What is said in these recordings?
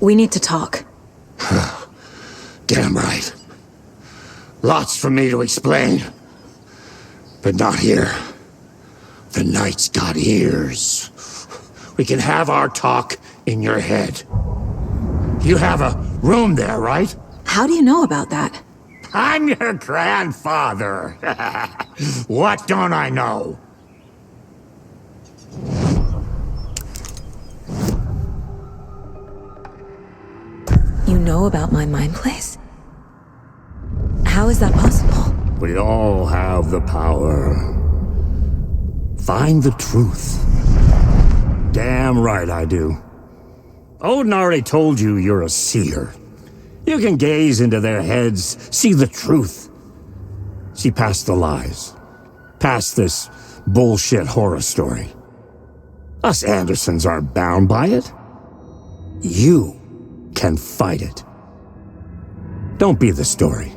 We need to talk. Damn right. Lots for me to explain. But not here. The night's got ears. We can have our talk in your head. You have a room there, right? How do you know about that? I'm your grandfather. What don't I know? You know about my mind place? How is that possible? We all have the power. Find the truth. Damn right I do. Odin already told you you're a seer. You can gaze into their heads, see the truth. See past the lies. Past this bullshit horror story. Us Andersons aren't bound by it. You can fight it. Don't be the story.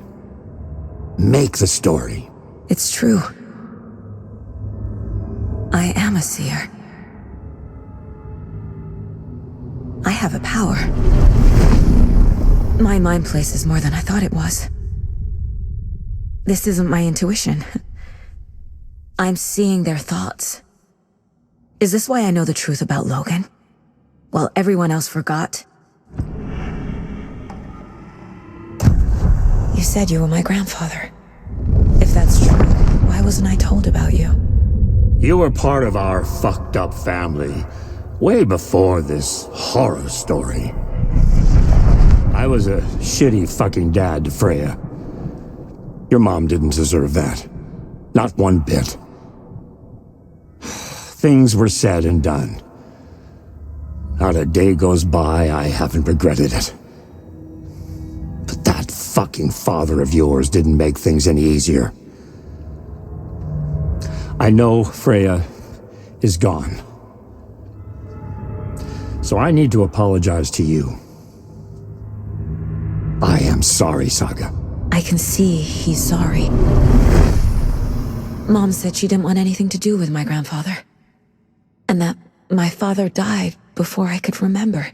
Make the story. It's true. I am a seer. I have a power. My mind place is more than I thought it was. This isn't my intuition. I'm seeing their thoughts. Is this why I know the truth about Logan? While everyone else forgot? You said you were my grandfather. If that's true, why wasn't I told about you? You were part of our fucked up family way before this horror story. I was a shitty fucking dad to Freya. Your mom didn't deserve that. Not one bit. Things were said and done. Not a day goes by I haven't regretted it. But that fucking father of yours didn't make things any easier. I know Freya is gone. So I need to apologize to you. I am sorry, Saga. I can see he's sorry. Mom said she didn't want anything to do with my grandfather. And that my father died before I could remember.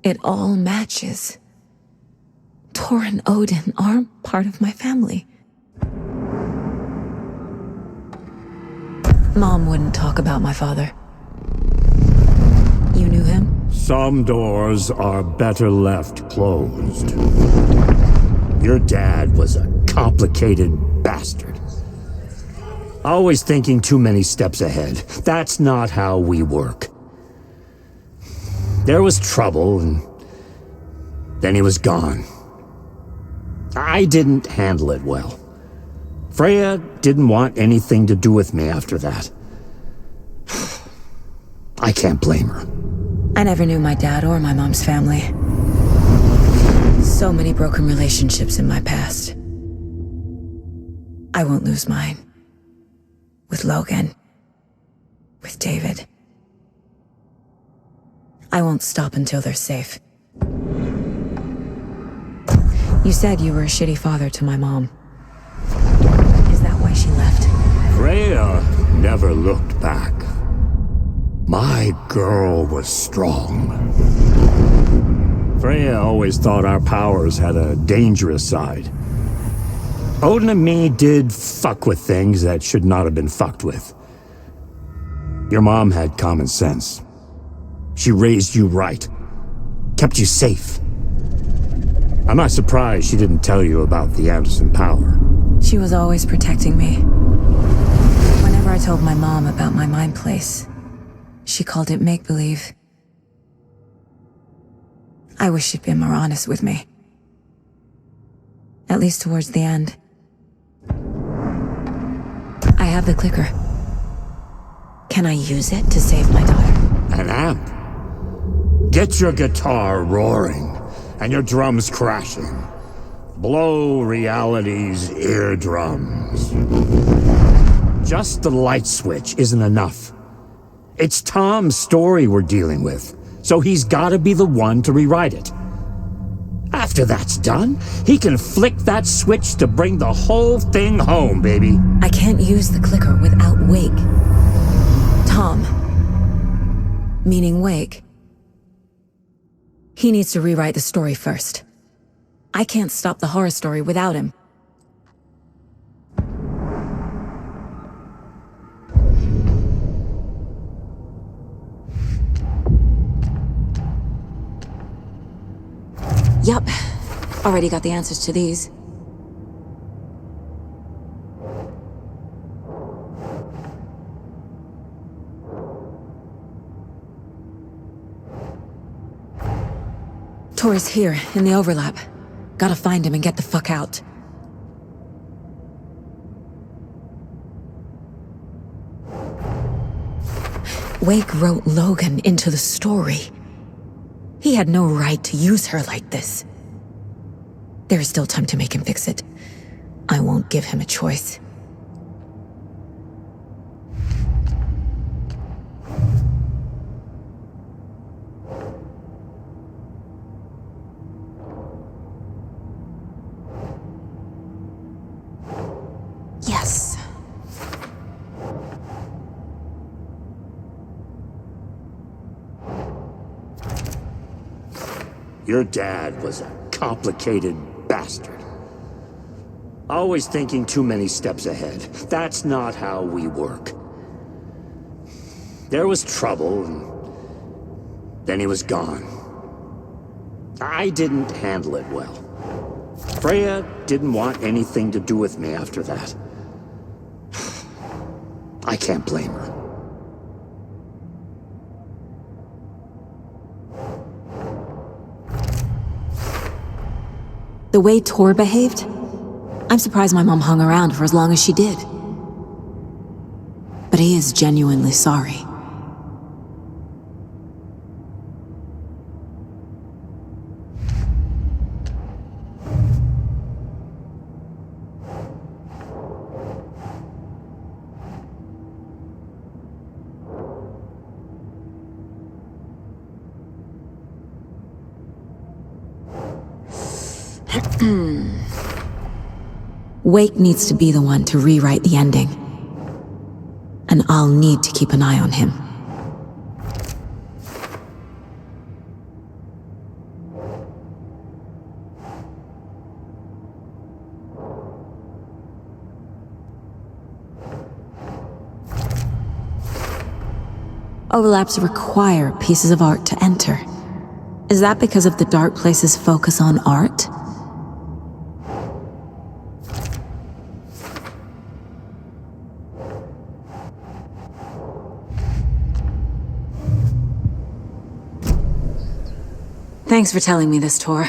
It all matches. Tor and Odin aren't part of my family. Mom wouldn't talk about my father. You knew him? Some doors are better left closed. Your dad was a complicated bastard. Always thinking too many steps ahead. That's not how we work. There was trouble, and then he was gone. I didn't handle it well. Freya didn't want anything to do with me after that. I can't blame her. I never knew my dad or my mom's family. So many broken relationships in my past. I won't lose mine. With Logan. With David. I won't stop until they're safe. You said you were a shitty father to my mom. Is that why she left? Freya never looked back. My girl was strong. Freya always thought our powers had a dangerous side. Odin and me did fuck with things that should not have been fucked with. Your mom had common sense. She raised you right. Kept you safe. I'm not surprised she didn't tell you about the Anderson power. She was always protecting me. Whenever I told my mom about my mind place, she called it make-believe. I wish she'd been more honest with me. At least towards the end. I have the clicker. Can I use it to save my daughter? An amp. Get your guitar roaring and your drums crashing. Blow reality's eardrums. Just the light switch isn't enough. It's Tom's story we're dealing with, so he's gotta be the one to rewrite it. After that's done, he can flick that switch to bring the whole thing home, baby. I can't use the clicker without Wake. Tom, meaning Wake, He needs to rewrite the story first. I can't stop the horror story without him. Yup. Already got the answers to these. Tori's here, in the overlap. Gotta find him and get the fuck out. Wake wrote Logan into the story. He had no right to use her like this. There is still time to make him fix it. I won't give him a choice. Yes. Your dad was a complicated bastard. Always thinking too many steps ahead. That's not how we work. There was trouble, and then he was gone. I didn't handle it well. Freya didn't want anything to do with me after that. I can't blame her. The way Tor behaved? I'm surprised my mom hung around for as long as she did. But he is genuinely sorry. Wake needs to be the one to rewrite the ending. And I'll need to keep an eye on him. Overlaps require pieces of art to enter. Is that because of the Dark Place's focus on art? Thanks for telling me this, Tor.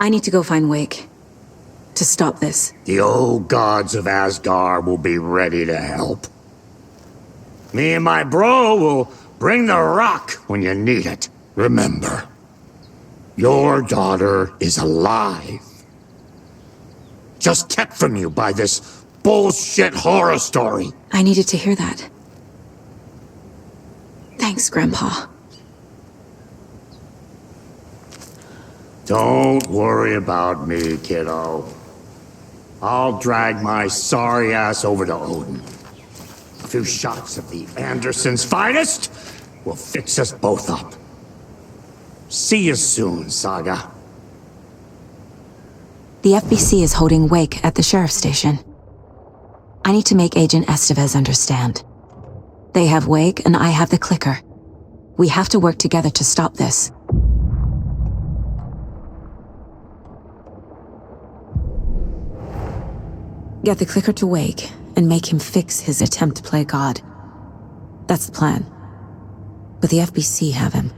I need to go find Wake. To stop this. The old gods of Asgard will be ready to help. Me and my bro will bring the rock when you need it. Remember, your daughter is alive. Just kept from you by this bullshit horror story. I needed to hear that. Thanks, Grandpa. Don't worry about me, kiddo. I'll drag my sorry ass over to Odin. A few shots of the Andersons' finest will fix us both up. See you soon, Saga. The FBC is holding Wake at the sheriff's station. I need to make Agent Estevez understand. They have Wake and I have the clicker. We have to work together to stop this. Get the clicker to Wake and make him fix his attempt to play God. That's the plan. But the FBC have him.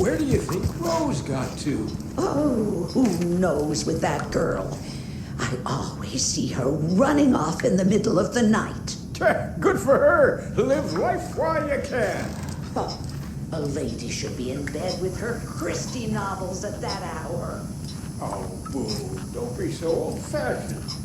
Where do you think Rose got to? Oh, who knows with that girl? I always see her running off in the middle of the night. Good for her. Live life while you can. Oh, a lady should be in bed with her Christie novels at that hour. Oh, boo. Don't be so old-fashioned.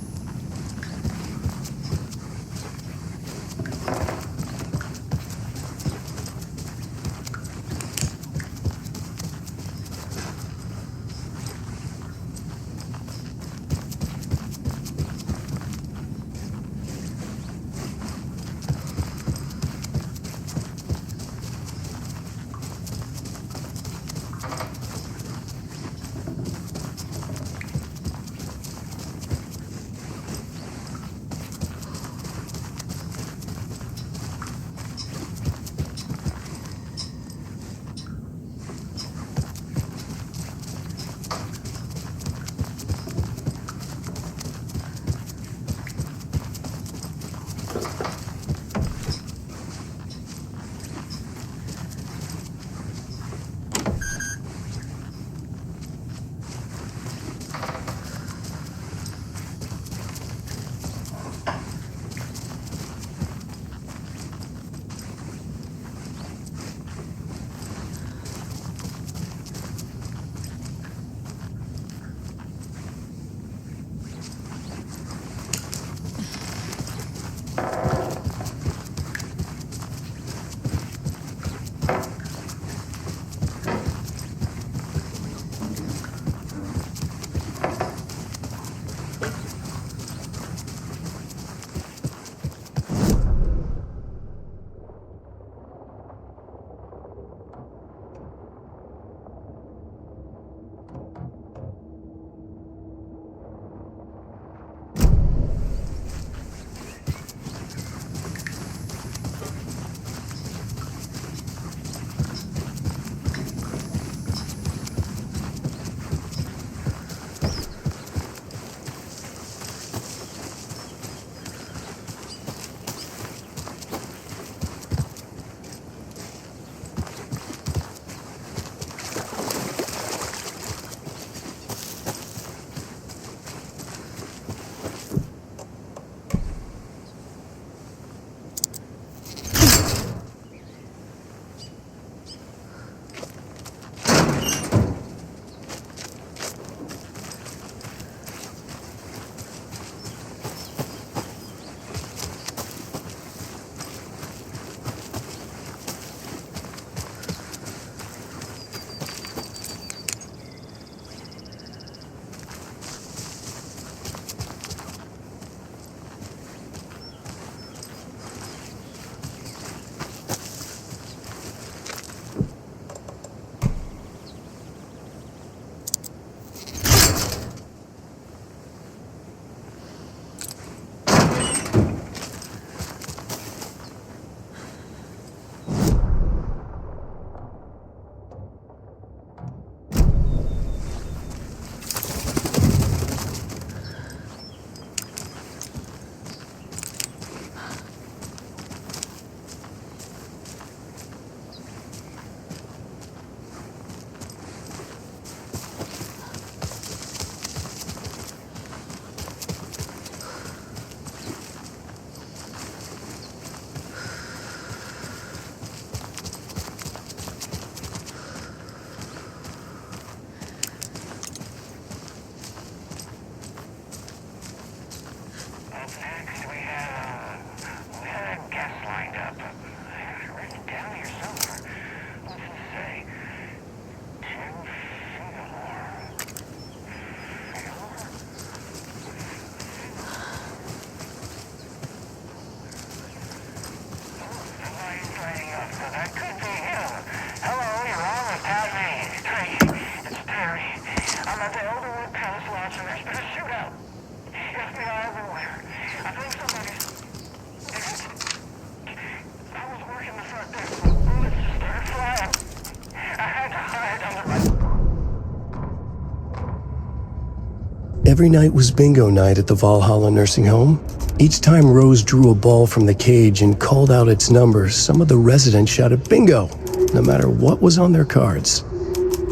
Every night was bingo night at the Valhalla nursing home. Each time Rose drew a ball from the cage and called out its number, some of the residents shouted bingo, no matter what was on their cards.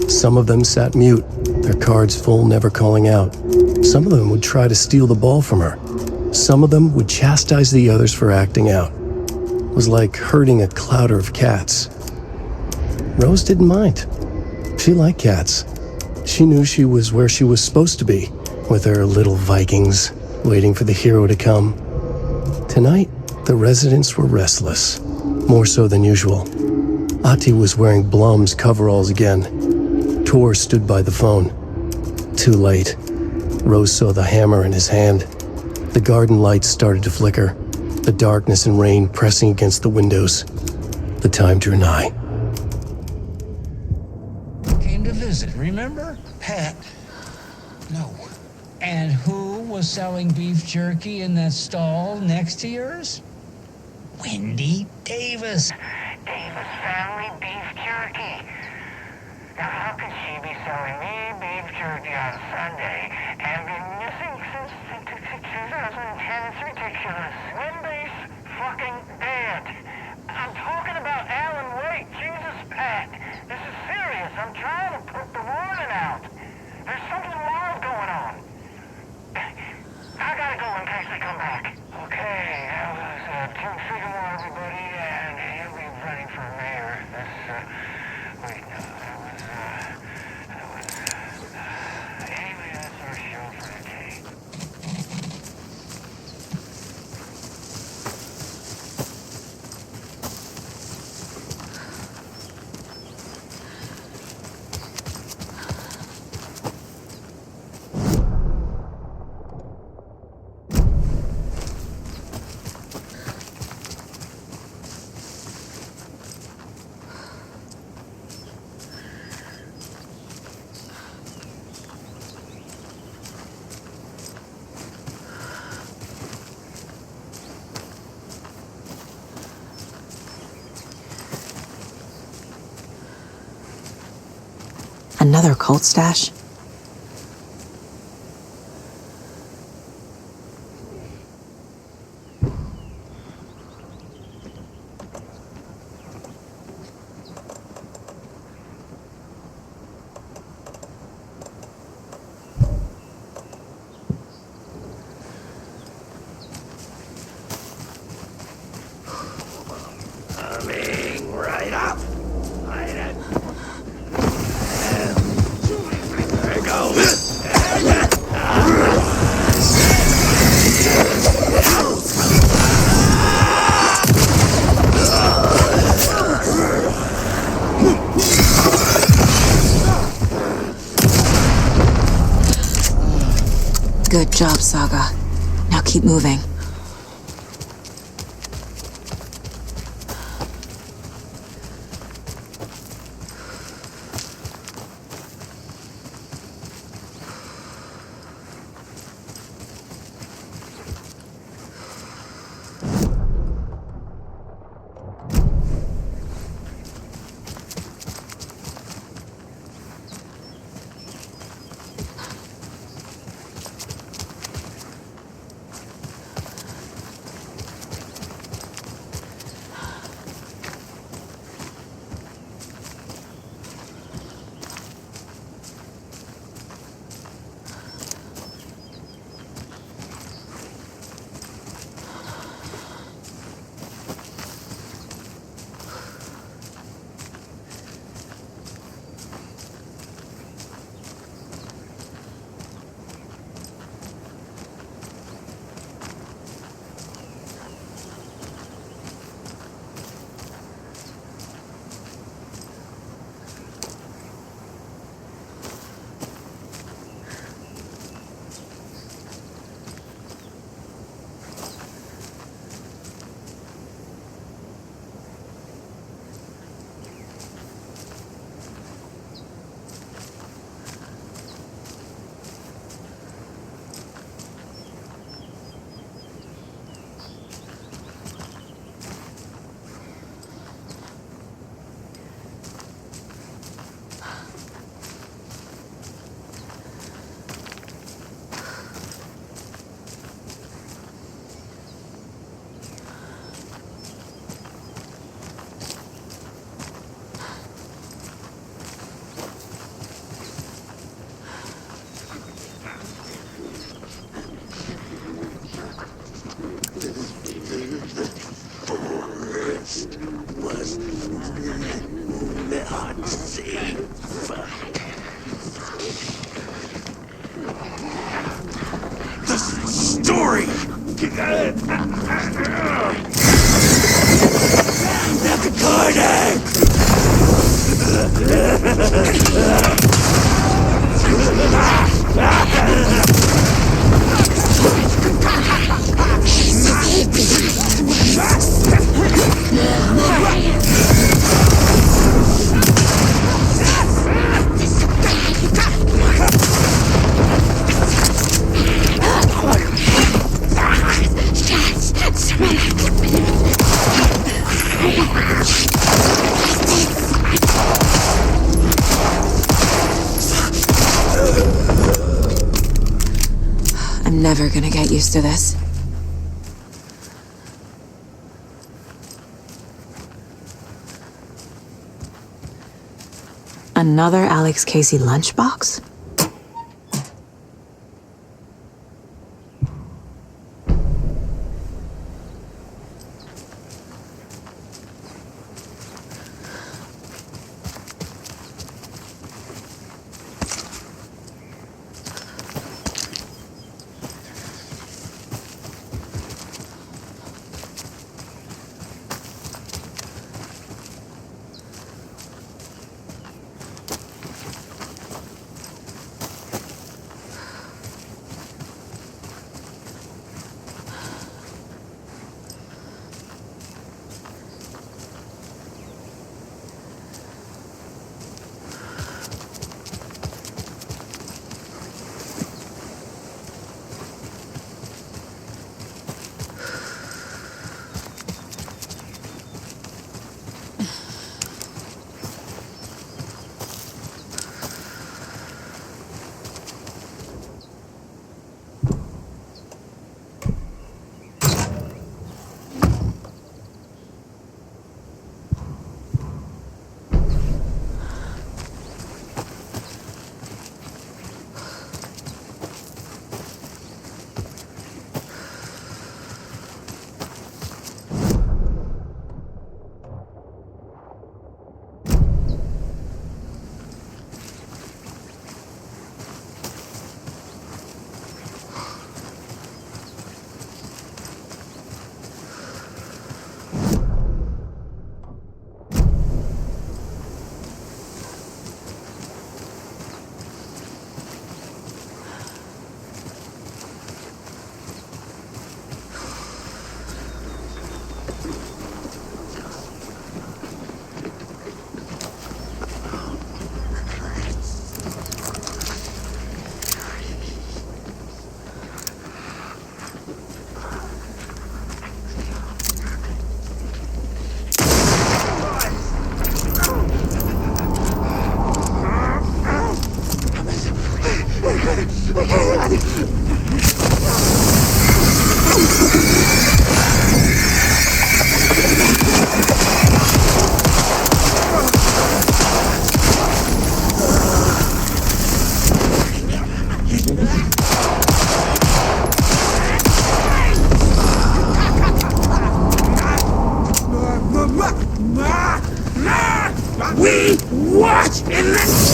Some of them sat mute, their cards full, never calling out. Some of them would try to steal the ball from her. Some of them would chastise the others for acting out. It was like herding a clouder of cats. Rose didn't mind. She liked cats. She knew she was where she was supposed to be, with her little Vikings, waiting for the hero to come. Tonight, the residents were restless, more so than usual. Ati was wearing Blum's coveralls again. Tor stood by the phone. Too late. Rose saw the hammer in his hand. The garden lights started to flicker, the darkness and rain pressing against the windows. The time drew nigh. Came to visit, remember? Pat? No. And who was selling beef jerky in that stall next to yours? Wendy Davis. Davis Family Beef Jerky. Now, how could she be selling me beef jerky on Sunday and been missing since 2010? It's ridiculous. Wendy's fucking dead. I'm talking about Alan Wake. Jesus, Pat. This is serious. I'm trying to put the warning out. There's something wild going on. I gotta go in case they come back. Okay, that was Tim Figure, everybody, and he'll be running for mayor. Anyway, that's our show for today. Another cult stash? Coming right up. There you go. Good job, Saga. Now keep moving. Dory! I'm never gonna get used to this. Another Alex Casey lunchbox? We watch in the...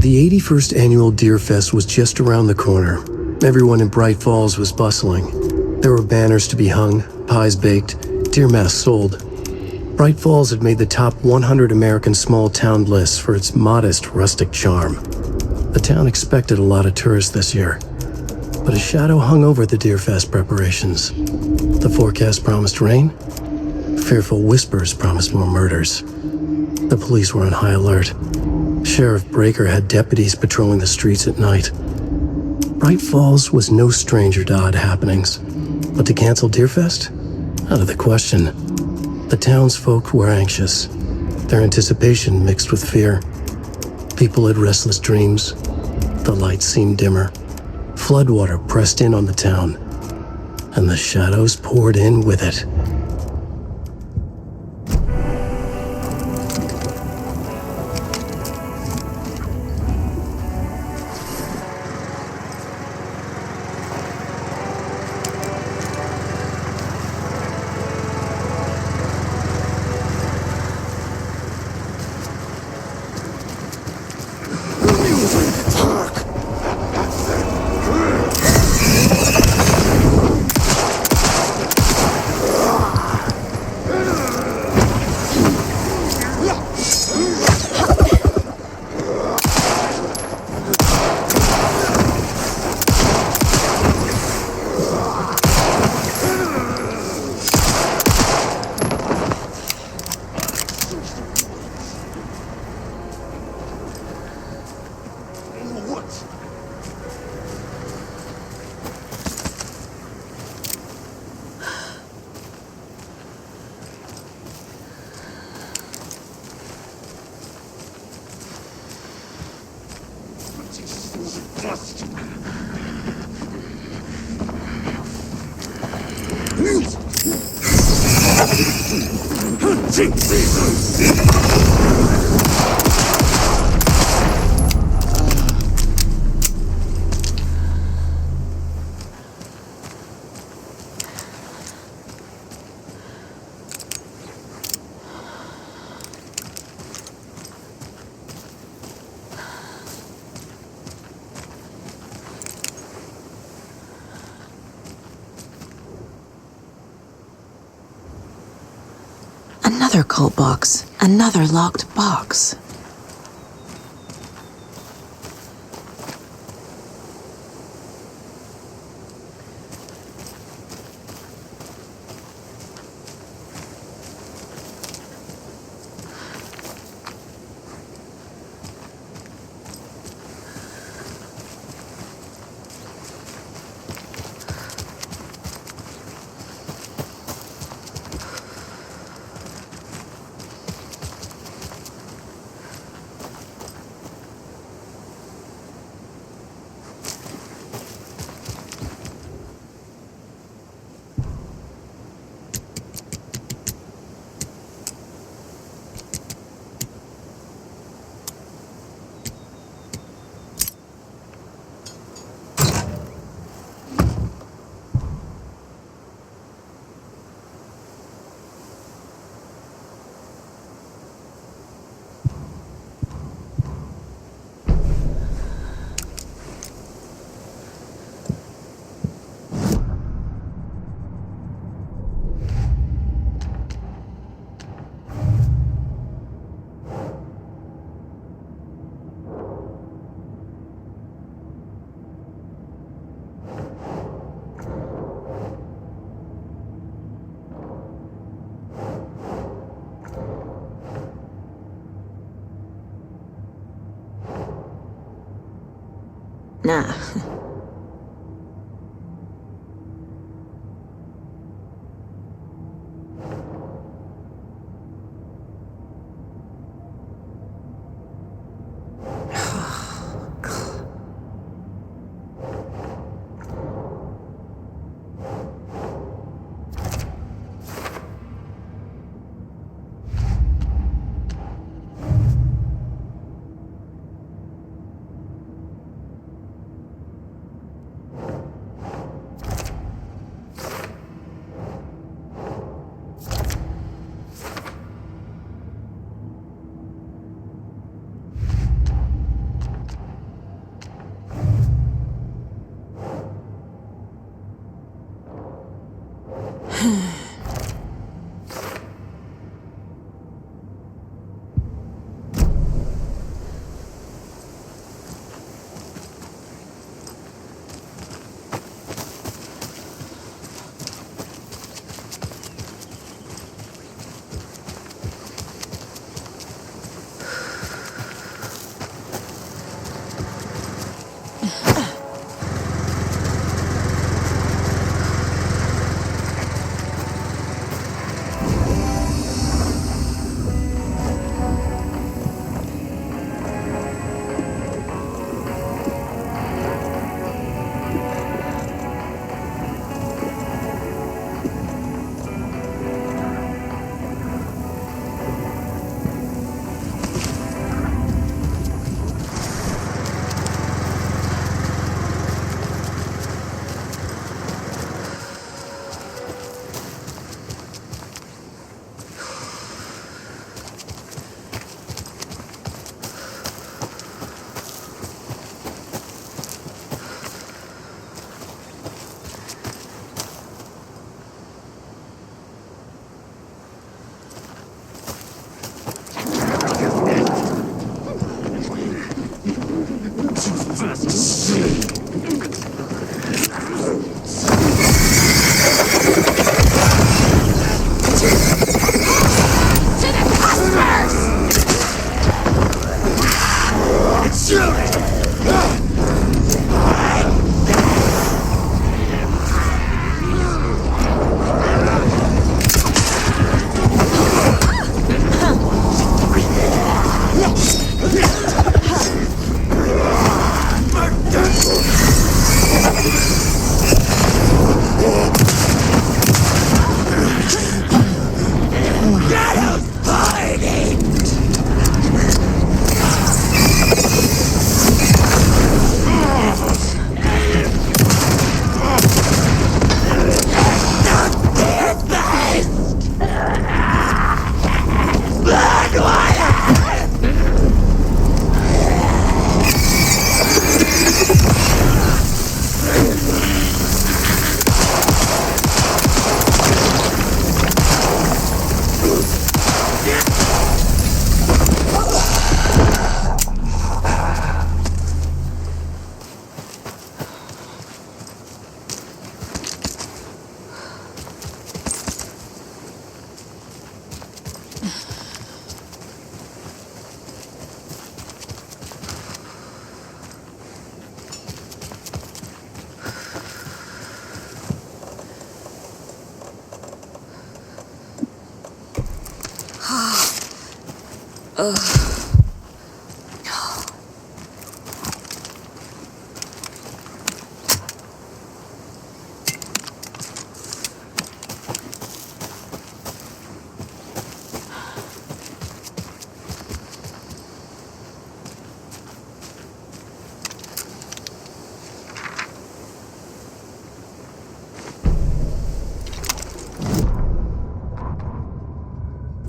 The 81st annual Deer Fest was just around the corner. Everyone in Bright Falls was bustling. There were banners to be hung, pies baked, deer masks sold. Bright Falls had made the top 100 American small town lists for its modest, rustic charm. The town expected a lot of tourists this year, but a shadow hung over the Deer Fest preparations. The forecast promised rain. Fearful whispers promised more murders. The police were on high alert. Sheriff Breaker had deputies patrolling the streets at night. Bright Falls was no stranger to odd happenings, but to cancel Deerfest? Out of the question. The townsfolk were anxious, their anticipation mixed with fear. People had restless dreams. The lights seemed dimmer. Floodwater pressed in on the town, and the shadows poured in with it. Another cult box. Another locked box. Nah.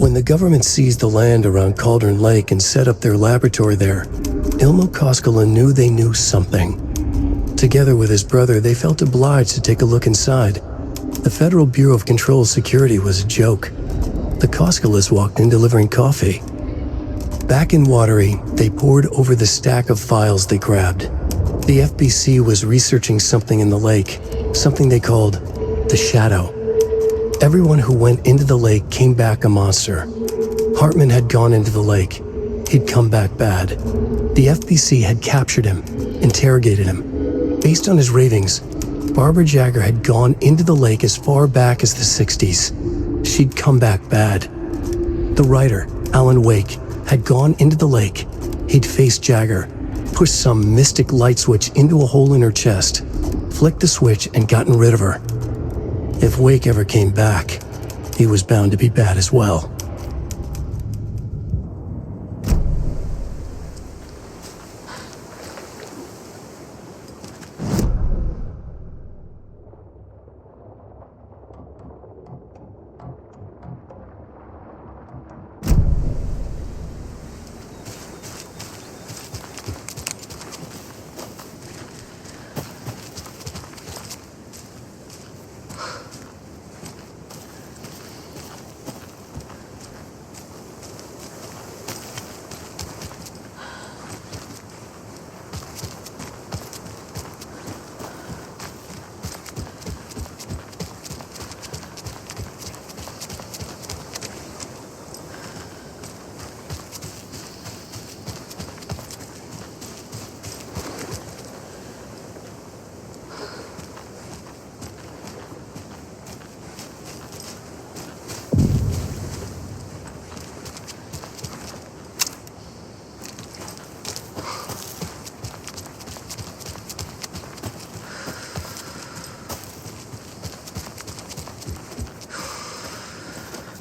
When the government seized the land around Cauldron Lake and set up their laboratory there, Ilmo Koskela knew they knew something. Together with his brother, they felt obliged to take a look inside. The Federal Bureau of Control Security was a joke. The Koskelas walked in delivering coffee. Back in Watery, they pored over the stack of files they grabbed. The FBC was researching something in the lake, something they called the Shadow. Everyone who went into the lake came back a monster. Hartman had gone into the lake. He'd come back bad. The FBC had captured him, interrogated him. Based on his ravings, Barbara Jagger had gone into the lake as far back as the 60s. She'd come back bad. The writer, Alan Wake, had gone into the lake. He'd faced Jagger, pushed some mystic light switch into a hole in her chest, flicked the switch and gotten rid of her. If Wake ever came back, he was bound to be bad as well.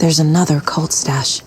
There's another cult stash.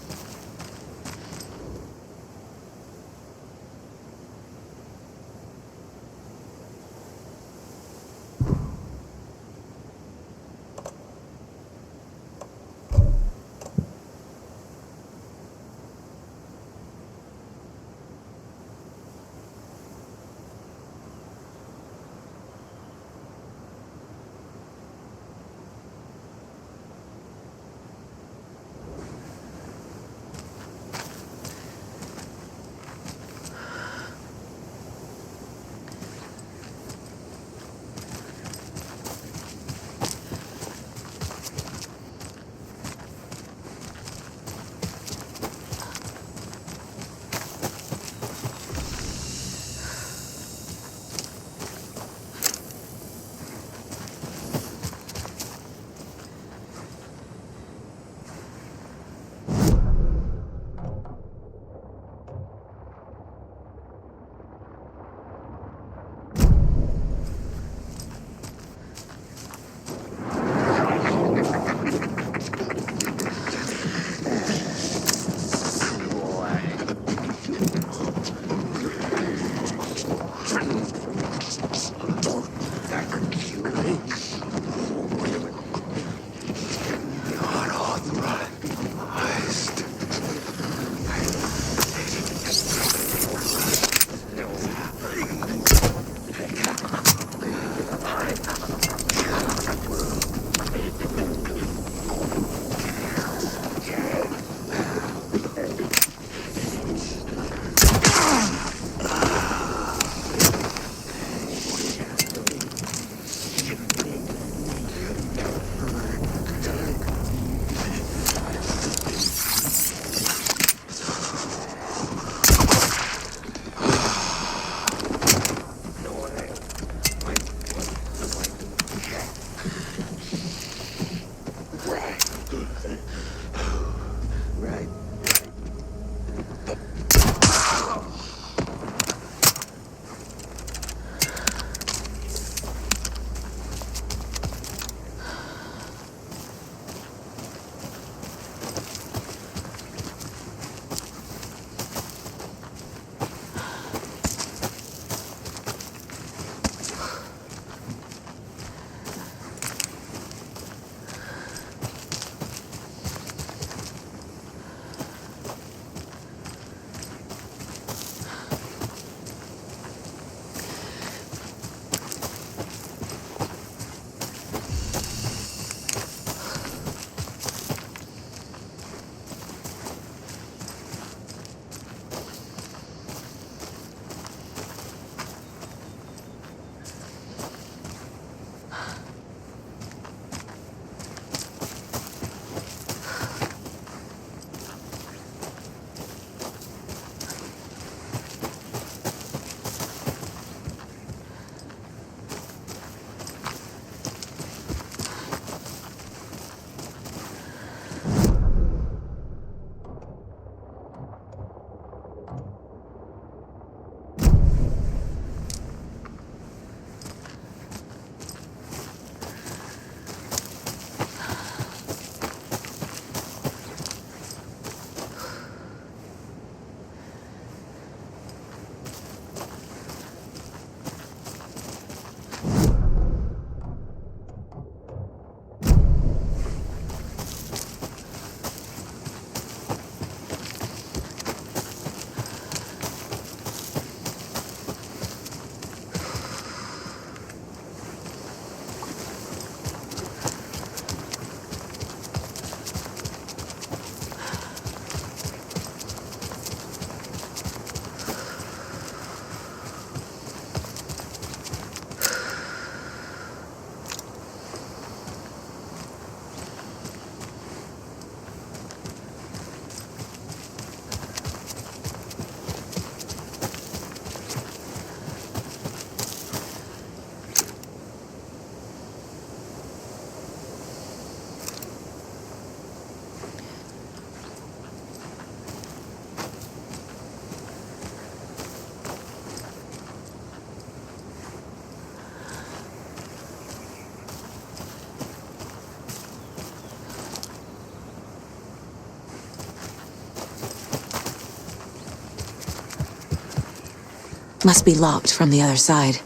Must be locked from the other side.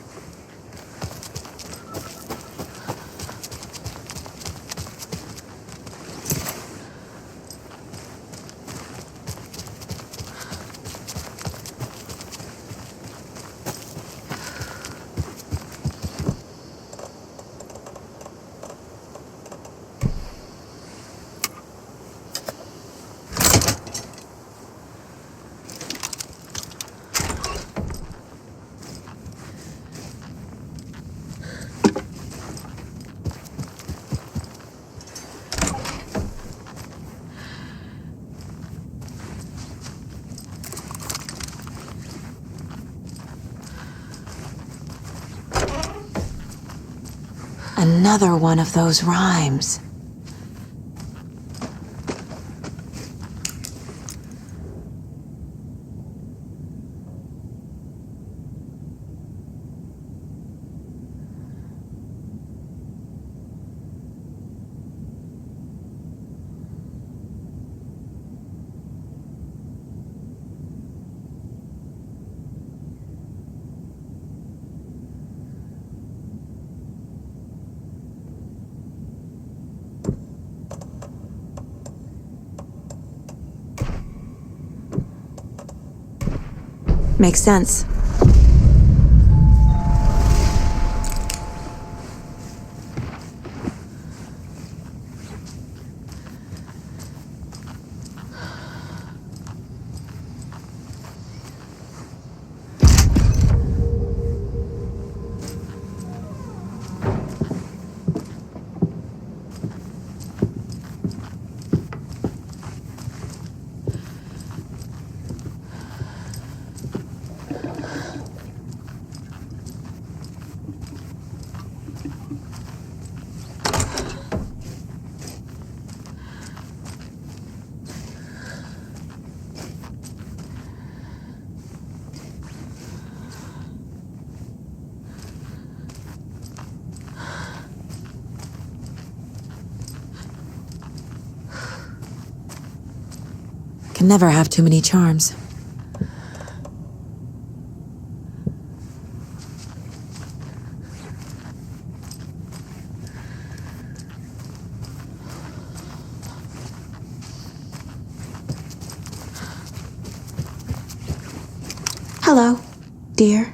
Another one of those rhymes. Makes sense. Can never have too many charms. Hello, dear.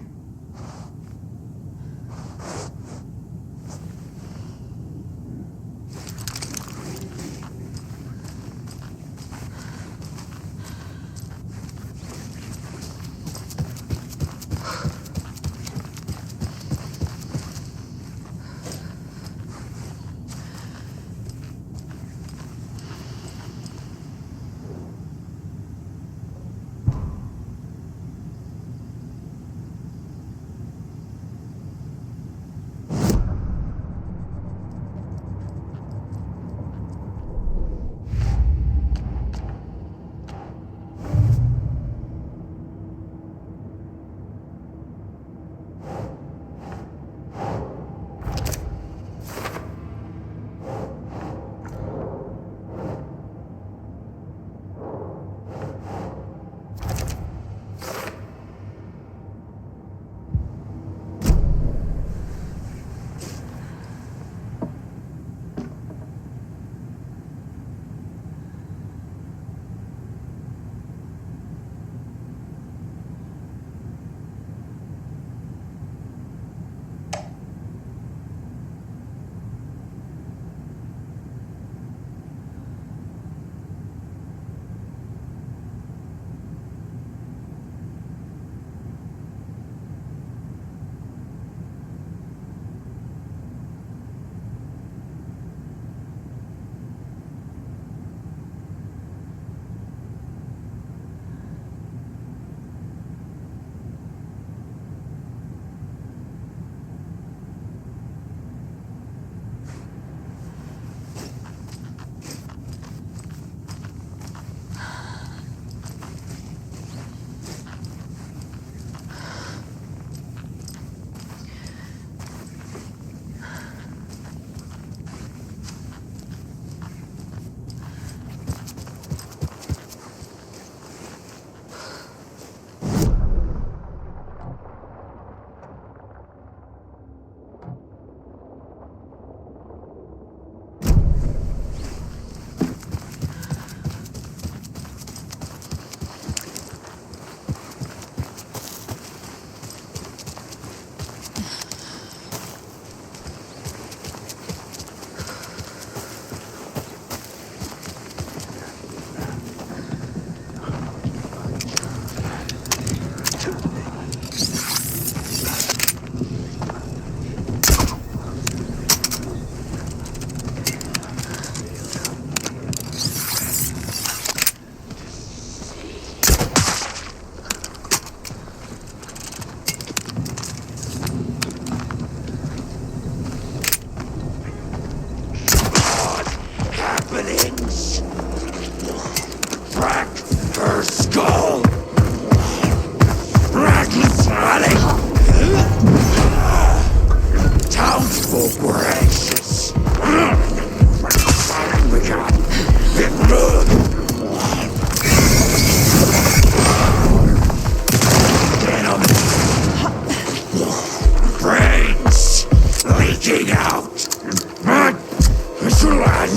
Shulan,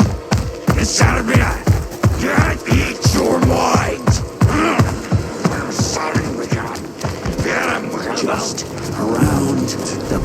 Salvia, can't eat your mind. Just around the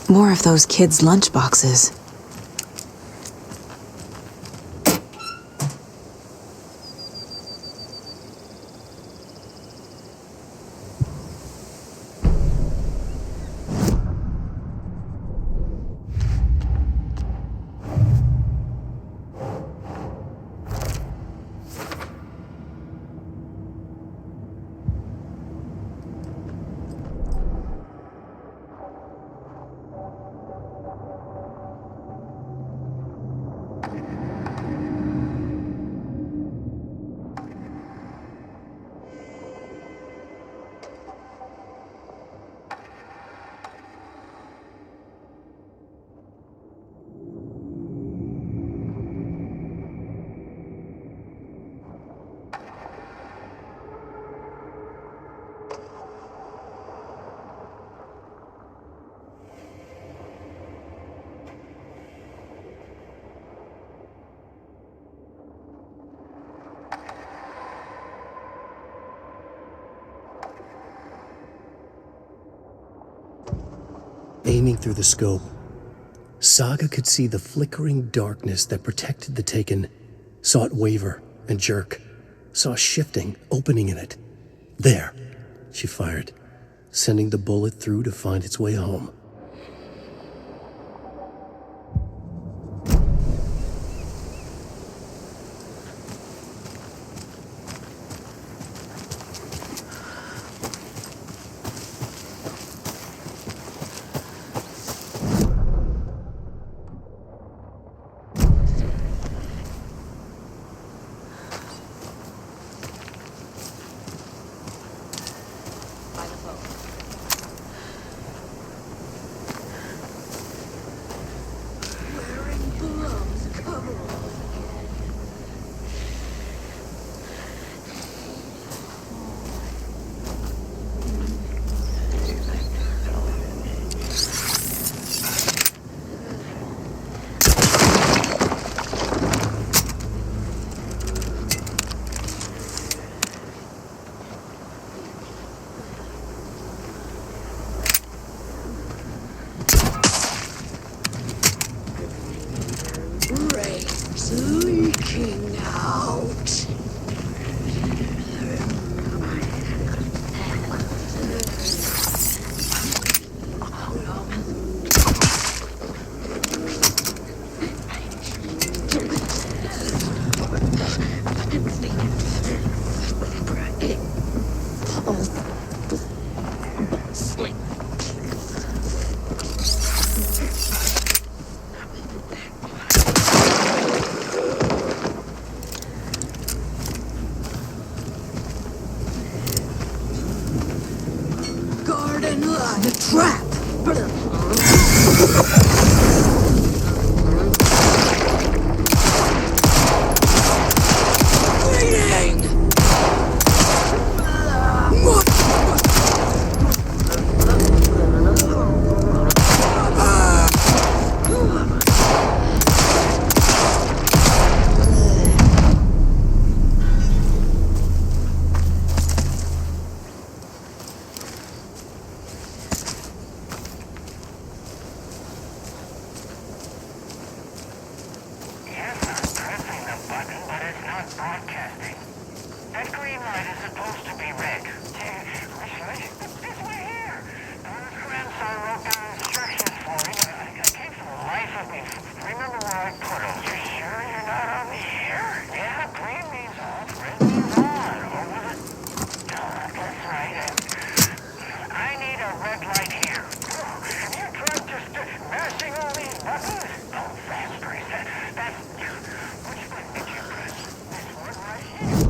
More of those kids' lunchboxes. Aiming through the scope, Saga could see the flickering darkness that protected the Taken, saw it waver and jerk, saw a shifting opening in it. There, she fired, sending the bullet through to find its way home. The trap! Yes, I'm pressing the button, but it's not broadcasting. That green light is supposed to be red. This way here. Donna's grandson wrote down instructions for me, but I can't for the life of me remember where I put them. You sure you're not on the air? Yeah, green means off, red means on. Or was it? No, that's right. I need a red light here. Have you tried just mashing all these buttons? Oh, fast break. That's... Which button did you press? This one right here.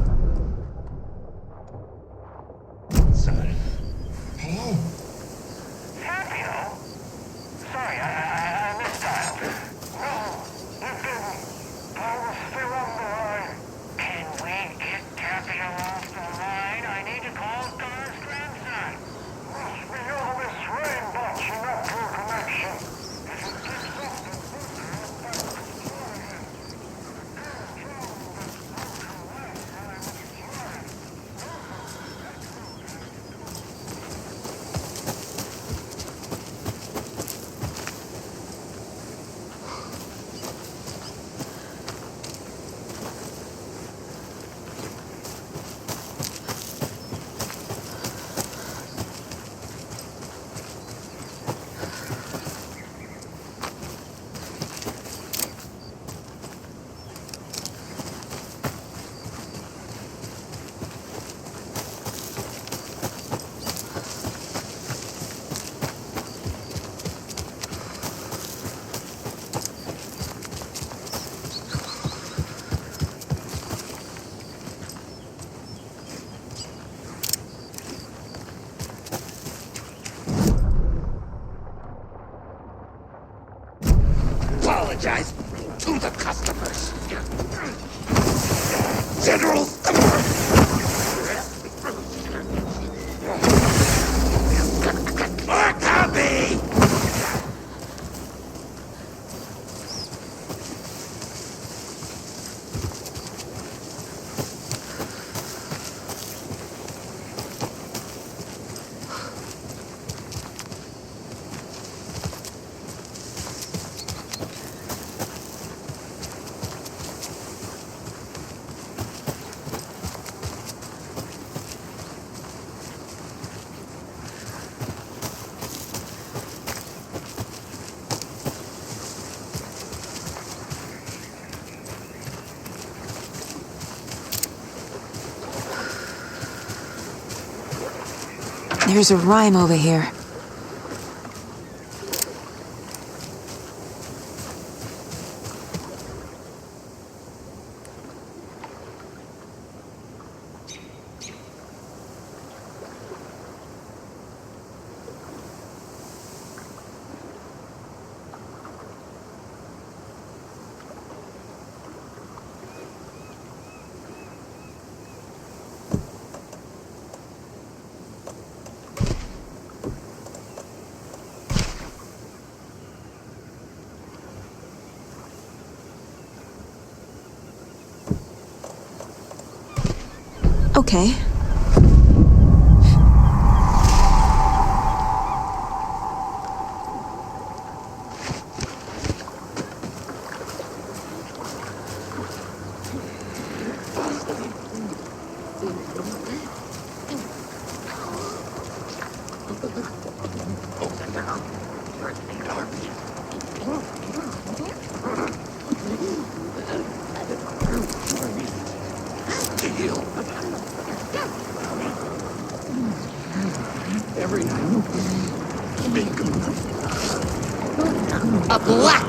Son. Hello? Tapio? Sorry, I misdialed. No, you didn't. I was still on the line. Can we get Tapio off the line? I need to call Donna's grandson. Must be all this rain botching up your connection. If it keeps up, apologize to the customers. General... More copy! There's a rhyme over here. Okay. Every night. A black!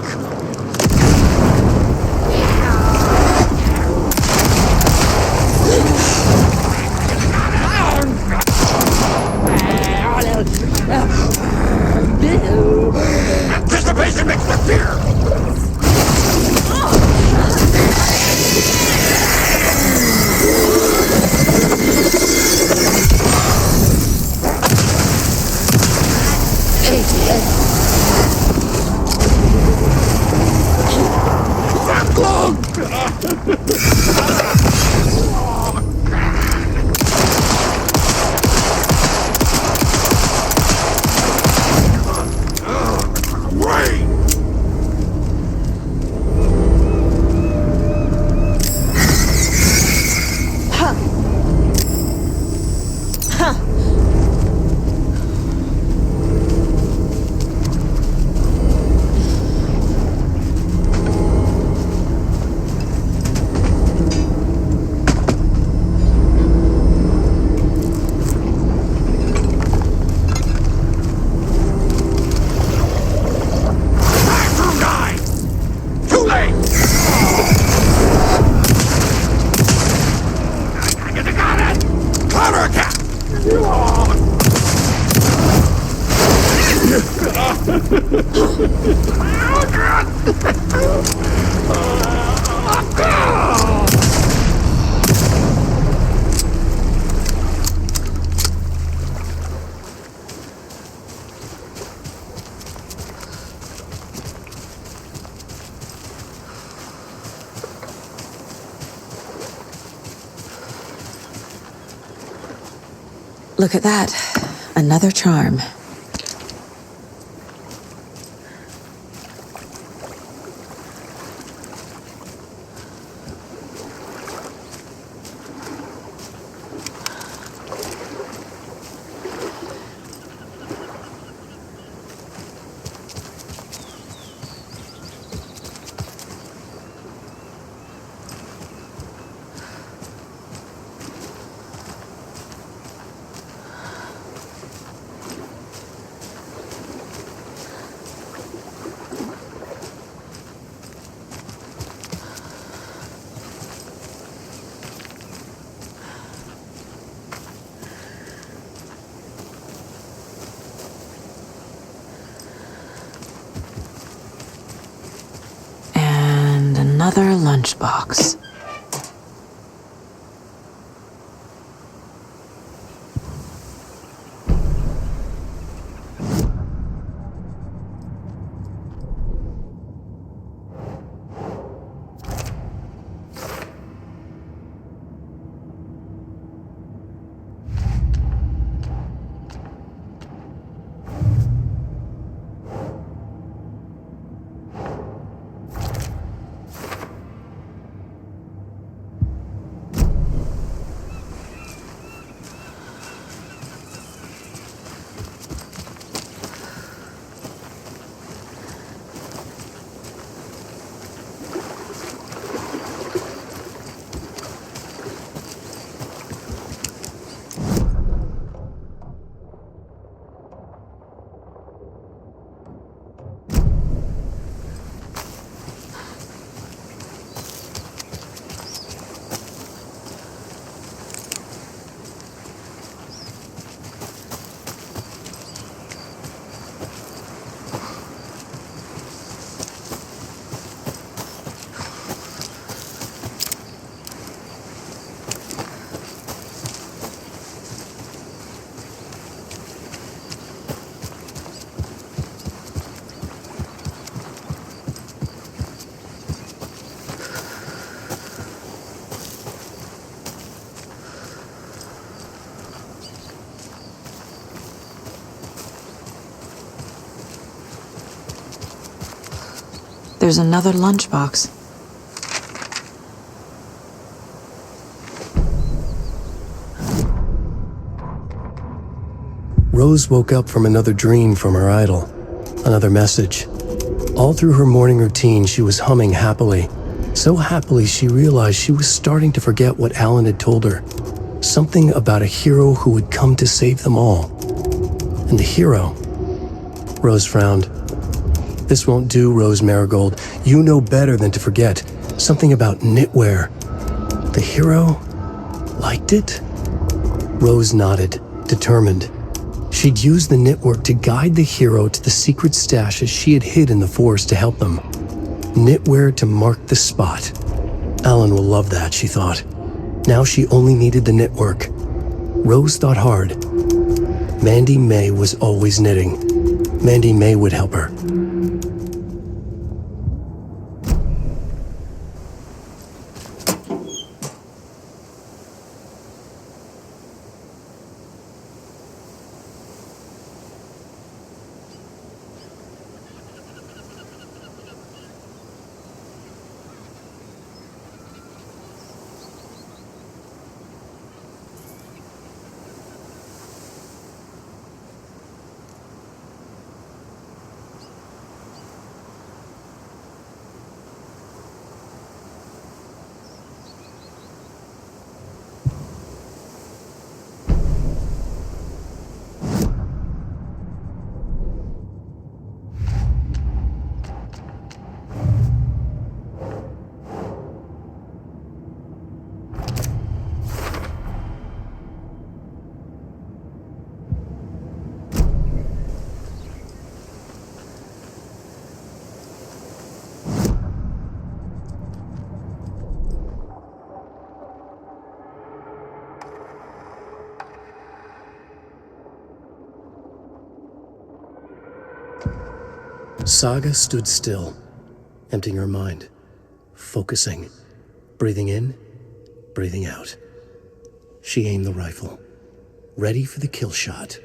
Look at that. Another charm. Another lunchbox. There's another lunchbox. Rose woke up from another dream from her idol. Another message. All through her morning routine, she was humming happily. So happily, she realized she was starting to forget what Alan had told her. Something about a hero who would come to save them all. And the hero... Rose frowned. This won't do, Rose Marigold. You know better than to forget. Something about knitwear. The hero liked it? Rose nodded, determined. She'd use the knitwork to guide the hero to the secret stashes she had hid in the forest to help them. Knitwear to mark the spot. Alan will love that, she thought. Now she only needed the knitwork. Rose thought hard. Mandy May was always knitting. Mandy May would help her. Saga stood still, emptying her mind, focusing, breathing in, breathing out. She aimed the rifle, ready for the kill shot.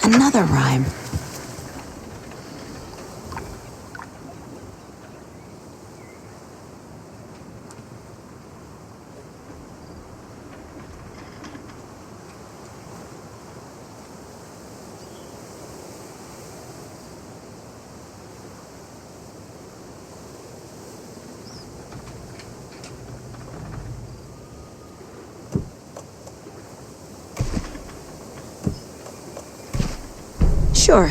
Another rhyme. Sure.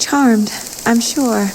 charmed, I'm sure.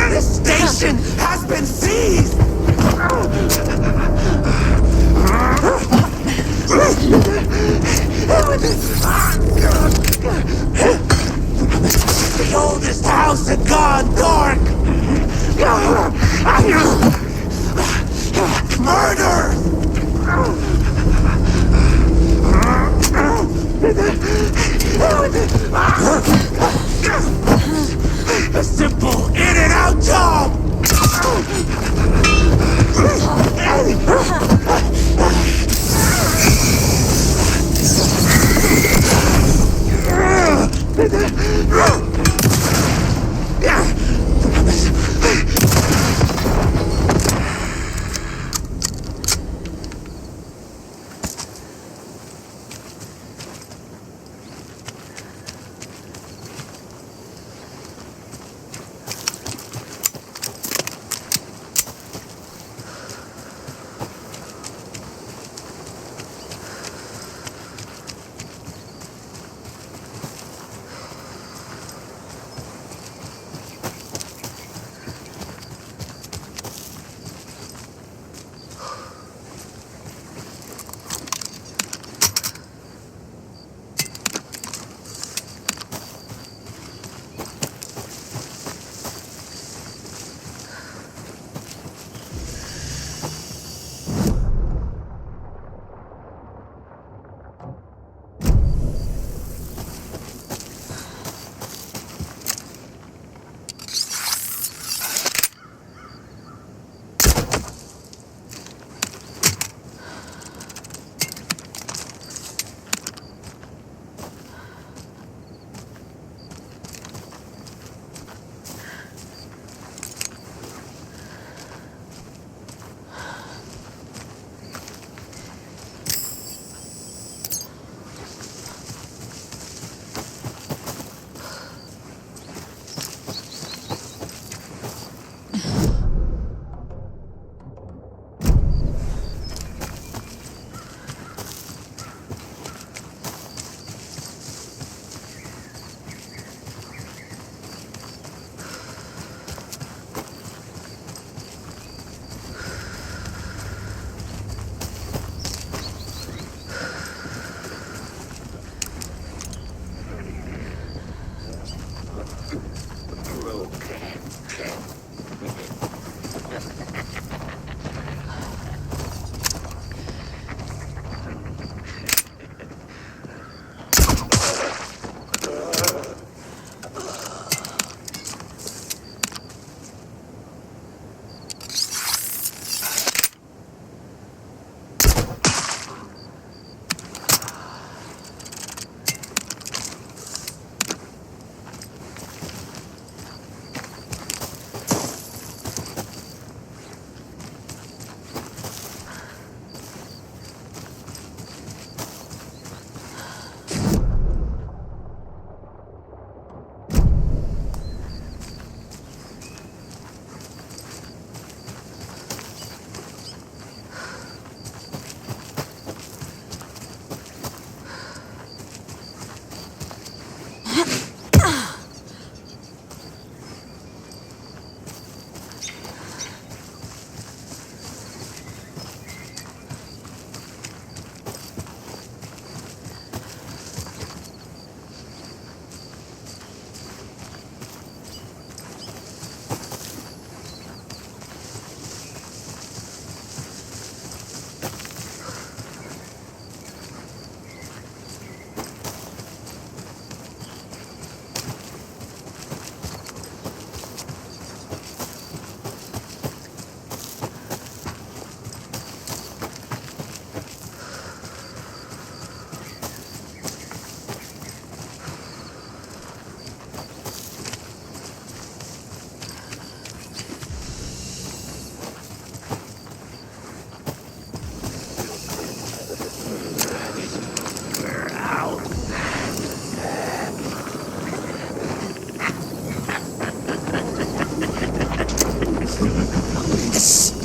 This station has been seized! The oldest house had gone dark! Murder! A simple in and out job!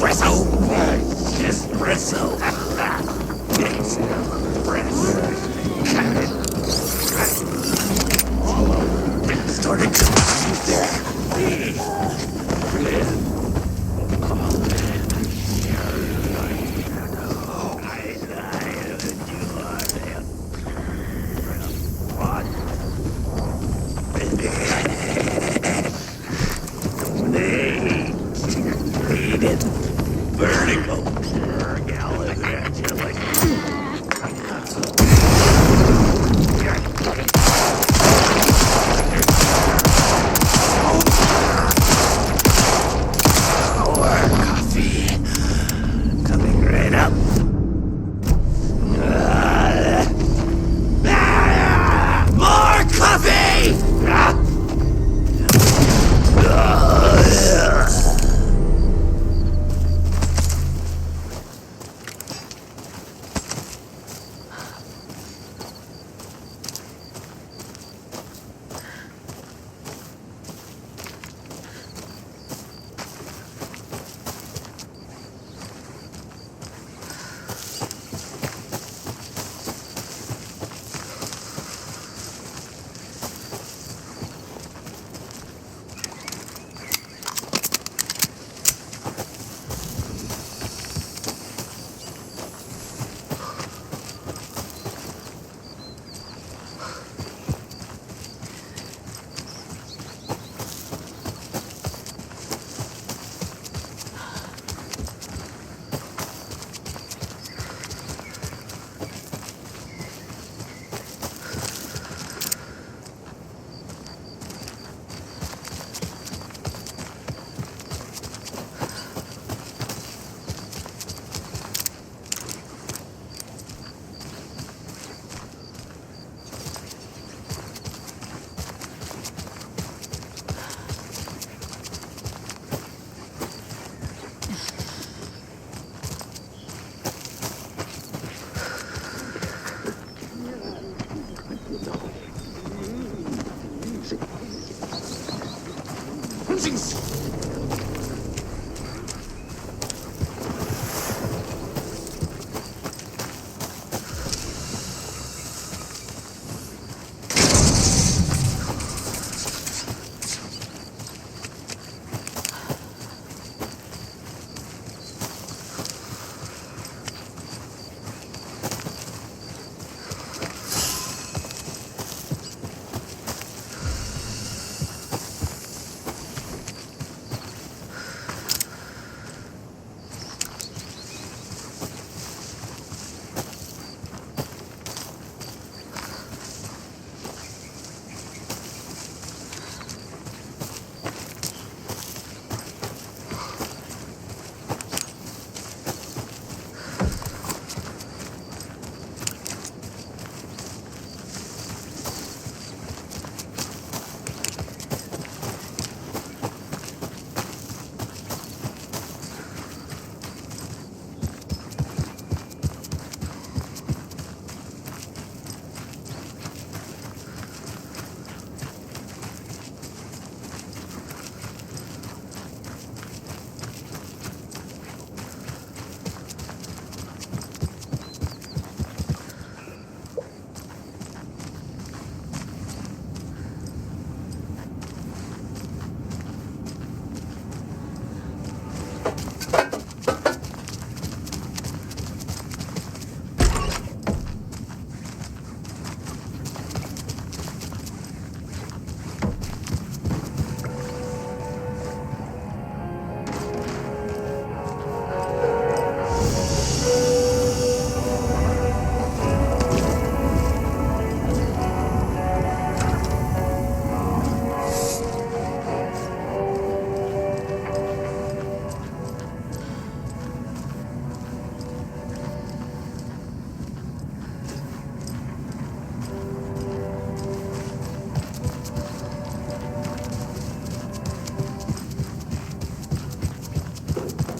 Espresso! Espresso! Started to vertical. Coffee coming right up. More coffee!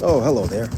Oh, hello there.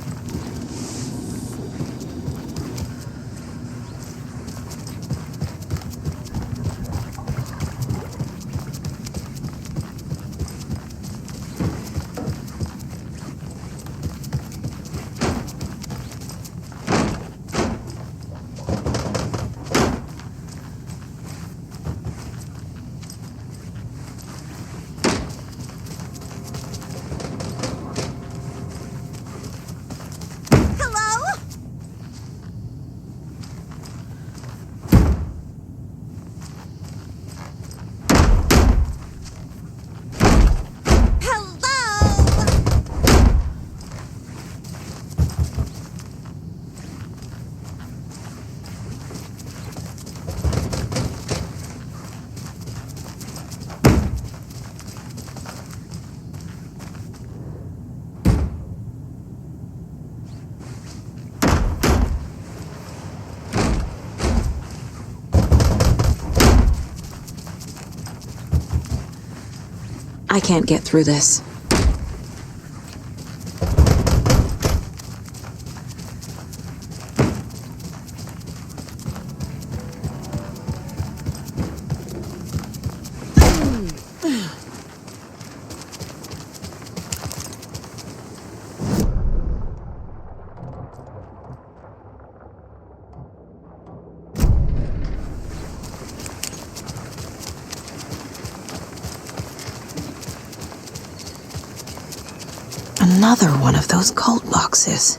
I can't get through this. Another one of those cult boxes.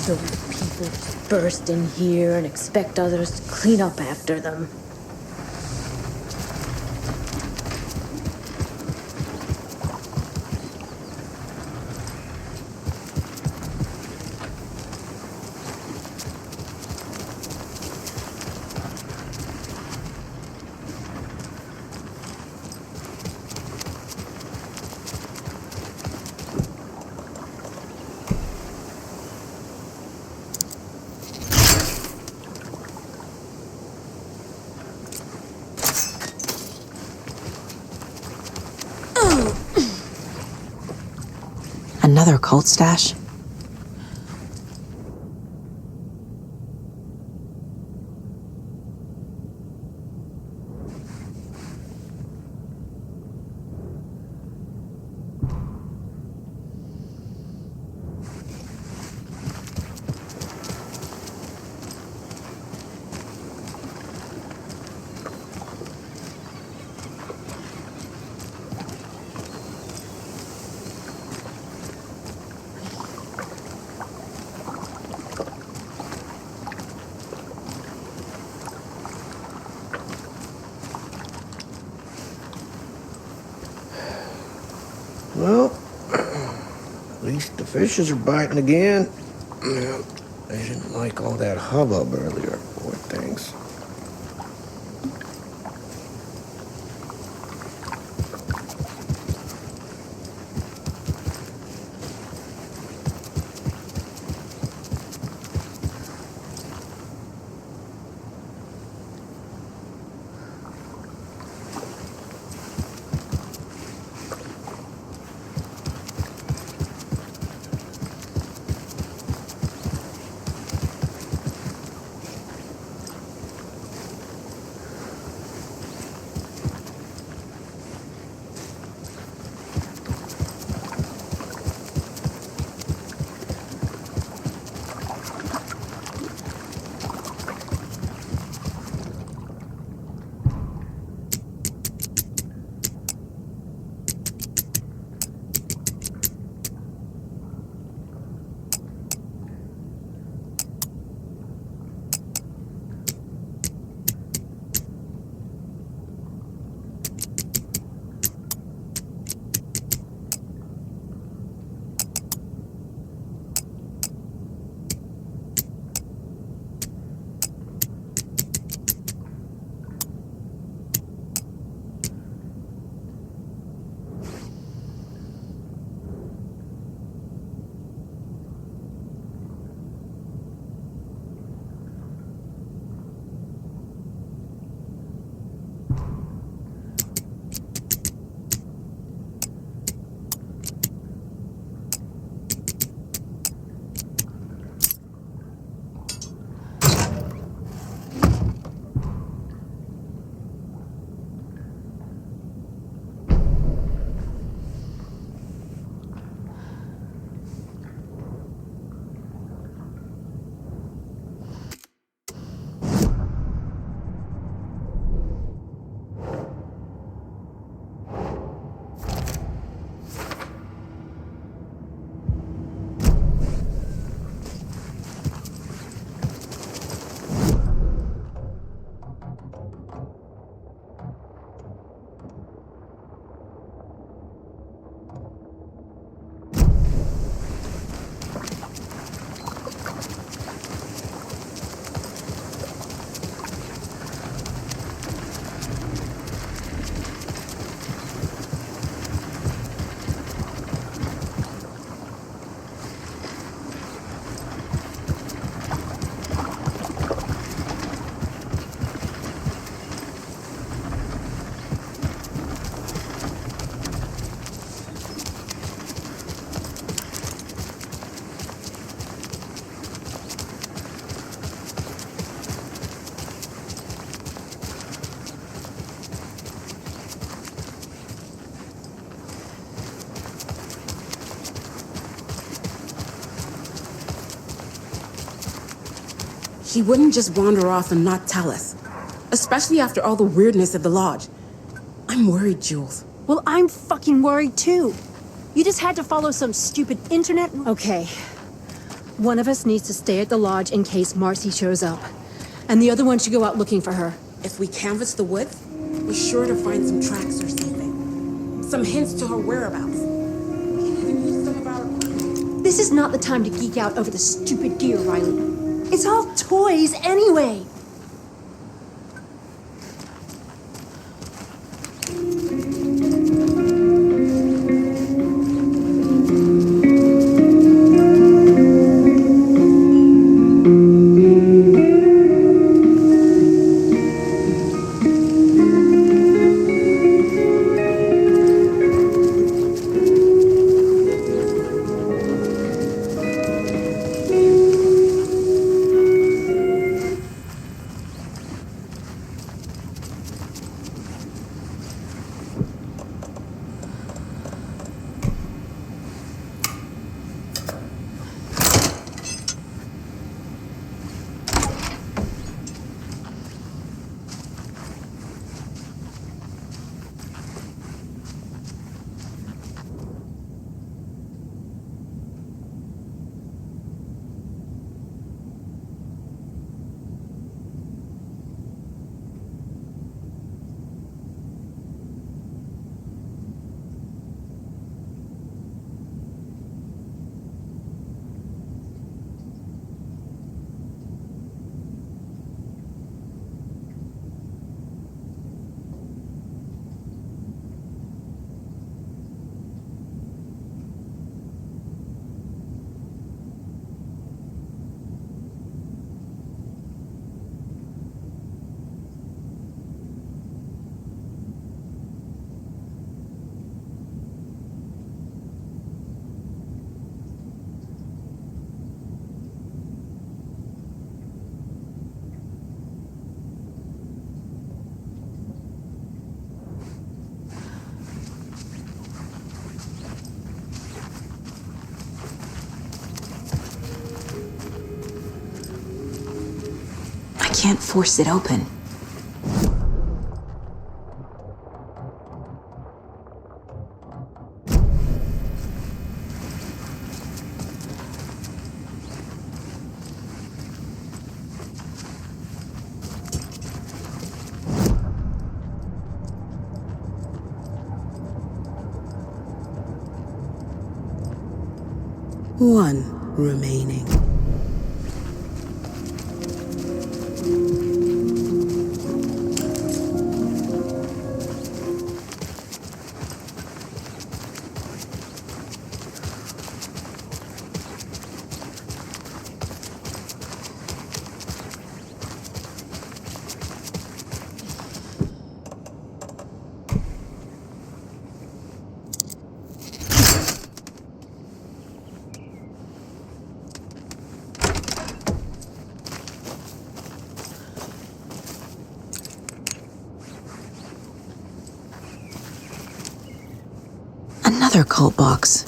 Those people just burst in here and expect others to clean up after them. Another cult stash? Well, at least the fishes are biting again. Yeah, they didn't like all that hubbub earlier, poor things. He wouldn't just wander off and not tell us. Especially after all the weirdness at the lodge. I'm worried, Jules. Well, I'm fucking worried too. You just had to follow some stupid internet... Okay. One of us needs to stay at the lodge in case Marcy shows up. And the other one should go out looking for her. If we canvass the woods, we're sure to find some tracks or something. Some hints to her whereabouts. We can even use some of our equipment. This is not the time to geek out over the stupid gear, Riley. It's all toys anyway. I can't force it open. One remaining. Another cult box.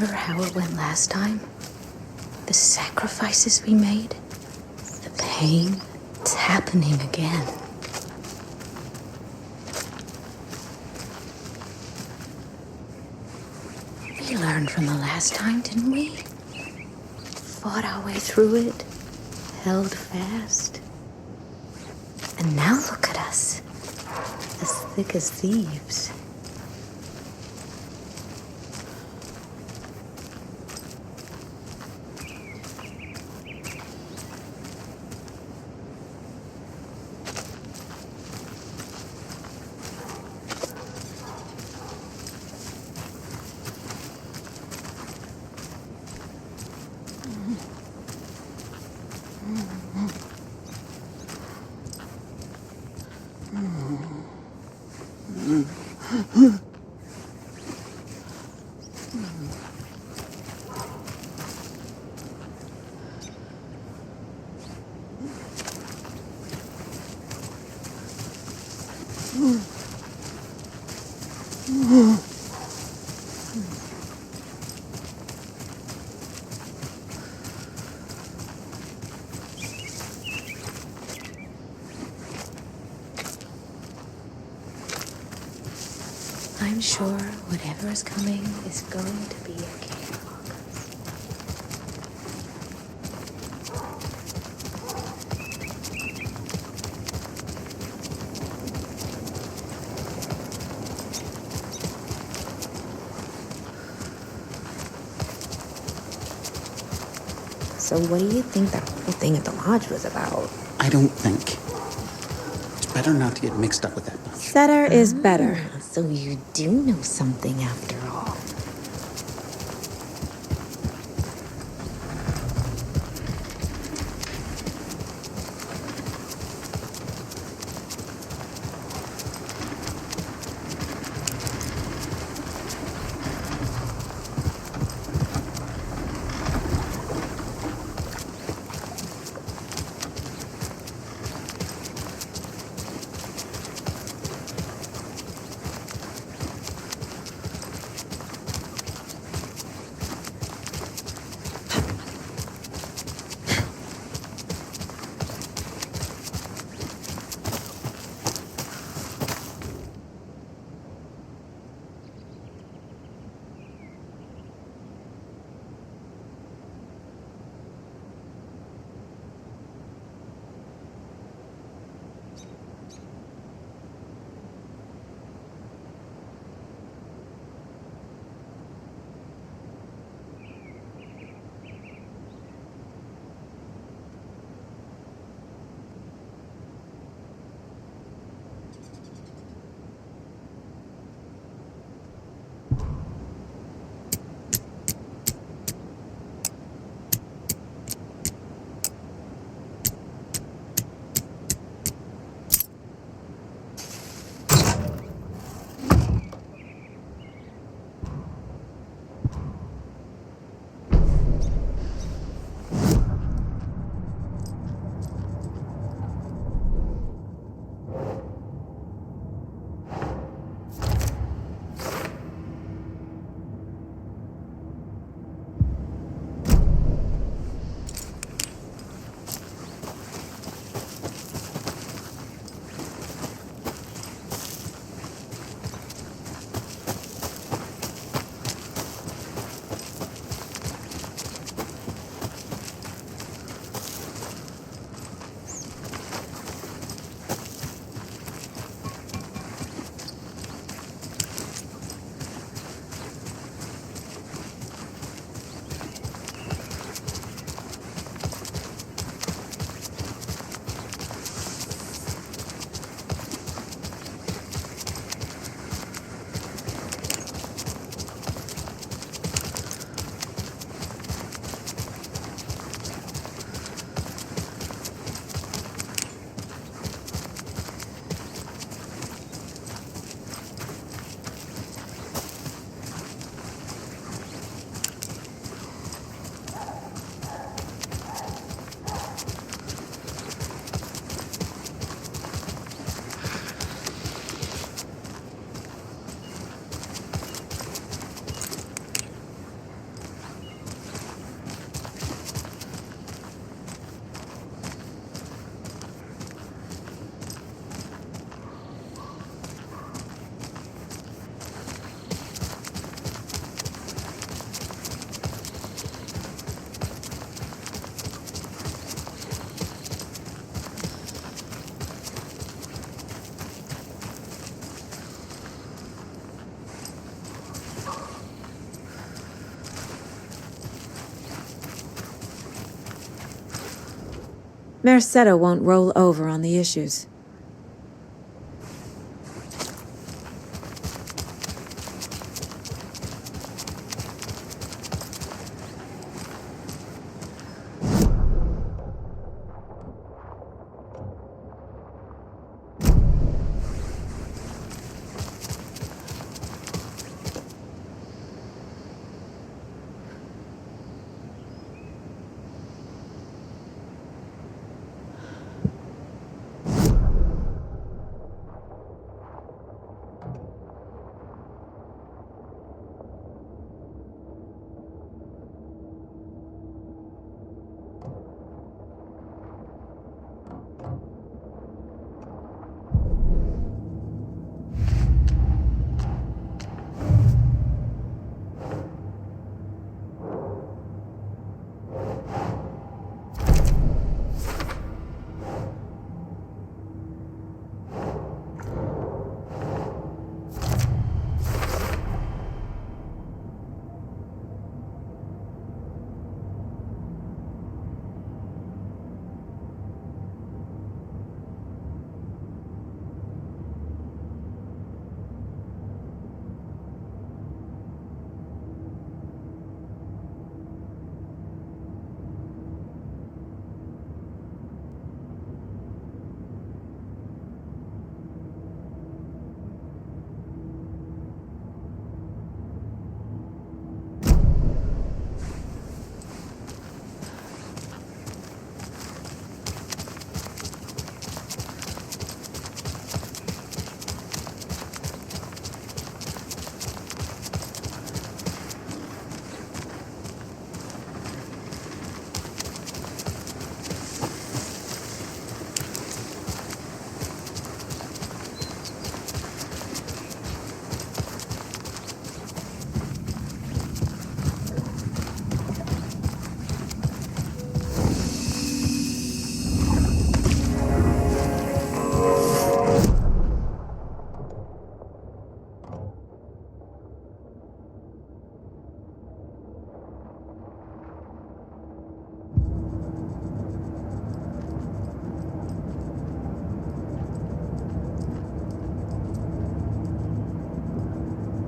Remember how it went last time? The sacrifices we made? The pain? It's happening again. We learned from the last time, didn't we? Fought our way through it, held fast. And now look at us, as thick as thieves. I'm sure whatever is coming is going to be okay. So what do you think that whole thing at the lodge was about? I don't think. It's better not to get mixed up with that bunch. Better is better. So you do know something after all. Mercado won't roll over on the issues.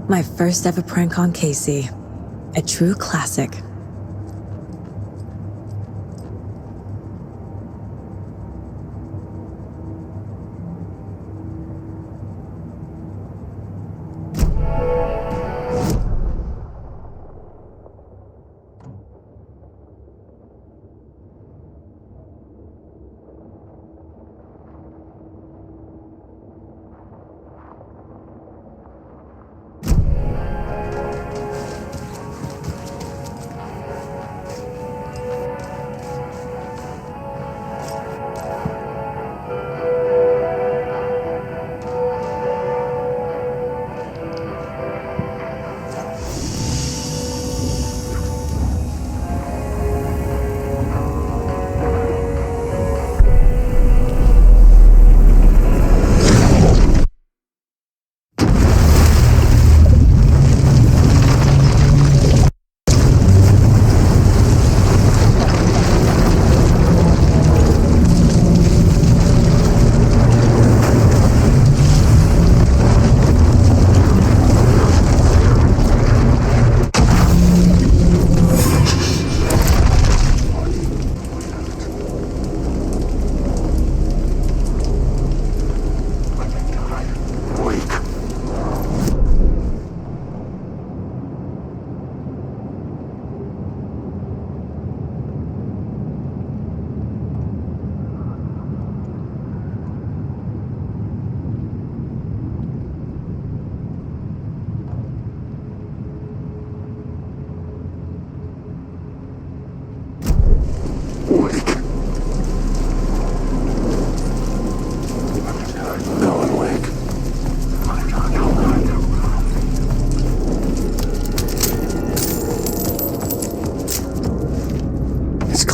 My first ever prank on Casey. A true classic.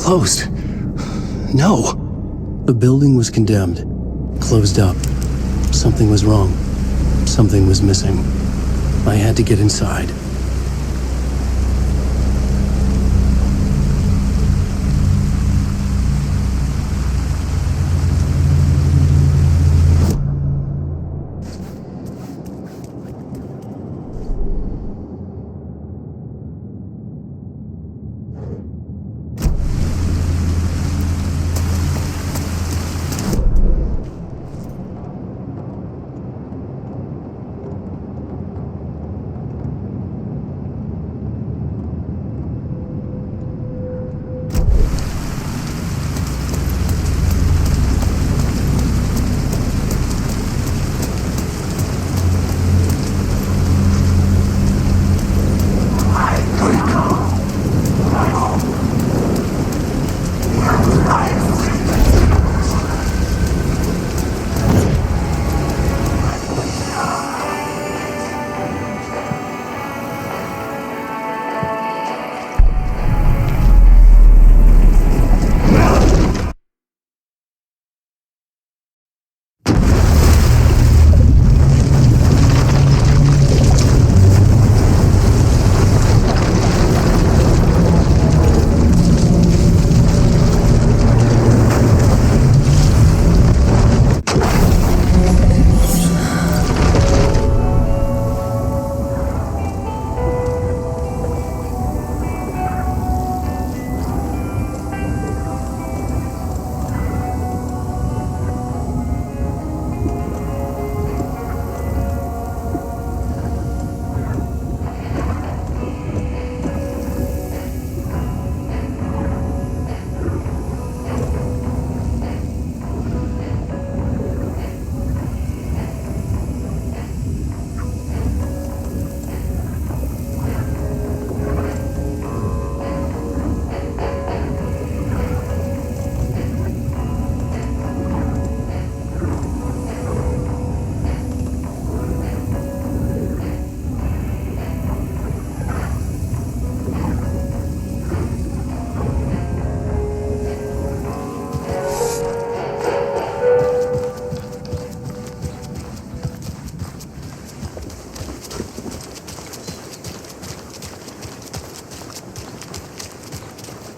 Closed. No. The building was condemned. Closed up. Something was wrong. Something was missing. I had to get inside.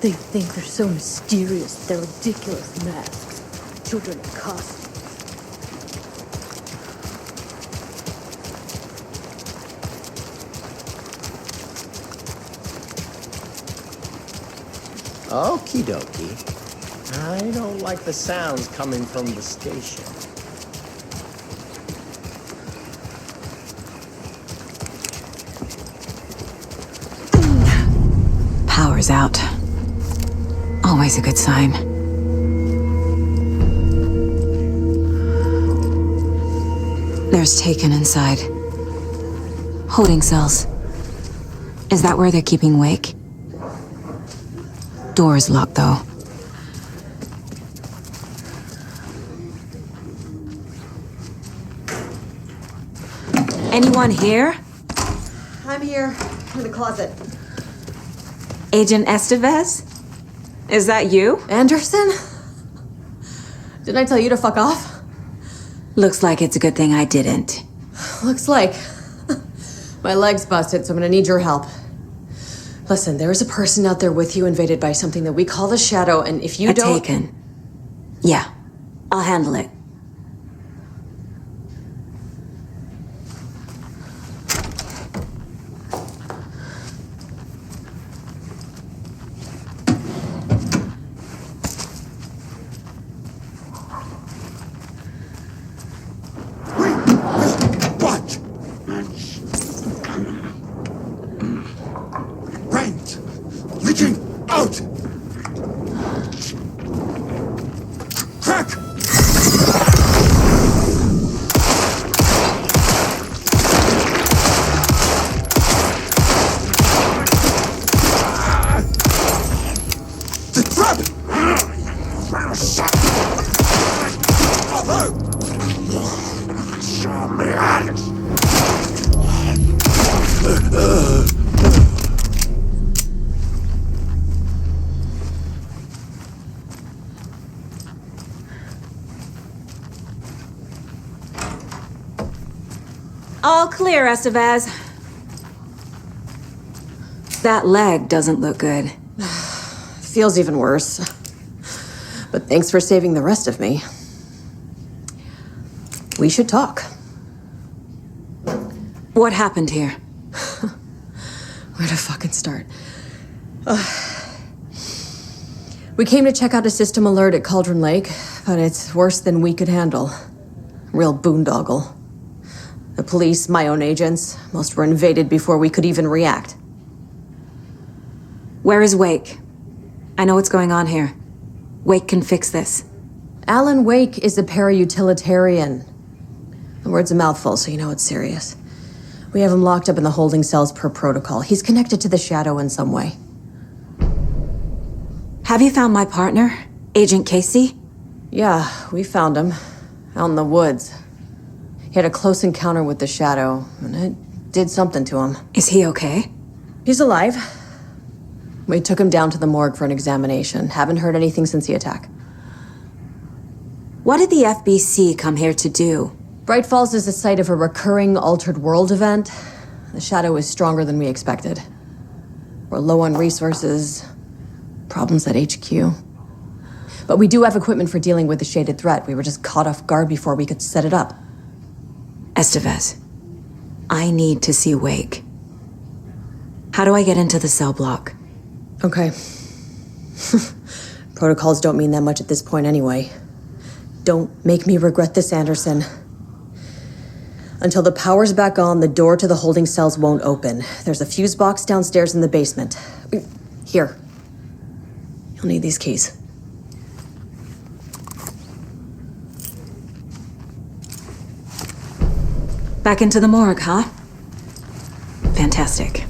They think they're so mysterious, their ridiculous masks. Children in costumes. Okie dokie. I don't like the sounds coming from the station. Power's out. Always a good sign. There's Taken inside. Holding cells. Is that where they're keeping Wake? Door's locked, though. Anyone here? I'm here, in the closet. Agent Estevez? Is that you? Anderson? Didn't I tell you to fuck off? Looks like it's a good thing I didn't. Looks like. My leg's busted, so I'm gonna need your help. Listen, there is a person out there with you invaded by something that we call the Shadow, and if you don't... Taken. Yeah, I'll handle it. All clear, Estevez. That leg doesn't look good. Feels even worse. But thanks for saving the rest of me. We should talk. What happened here? Where to fucking start? We came to check out a system alert at Cauldron Lake, but it's worse than we could handle. Real boondoggle. The police, my own agents, most were invaded before we could even react. Where is Wake? I know what's going on here. Wake can fix this. Alan Wake is a para-utilitarian. The word's a mouthful, so you know it's serious. We have him locked up in the holding cells per protocol. He's connected to the Shadow in some way. Have you found my partner, Agent Casey? Yeah, we found him. Out in the woods. He had a close encounter with the Shadow, and it did something to him. Is he okay? He's alive. We took him down to the morgue for an examination. Haven't heard anything since the attack. What did the FBC come here to do? Bright Falls is the site of a recurring altered world event. The Shadow is stronger than we expected. We're low on resources, problems at HQ. But we do have equipment for dealing with the shaded threat. We were just caught off guard before we could set it up. Estevez, I need to see Wake. How do I get into the cell block? Okay. Protocols don't mean that much at this point anyway. Don't make me regret this, Anderson. Until the power's back on, the door to the holding cells won't open. There's a fuse box downstairs in the basement. Here. You'll need these keys. Back into the morgue, huh? Fantastic.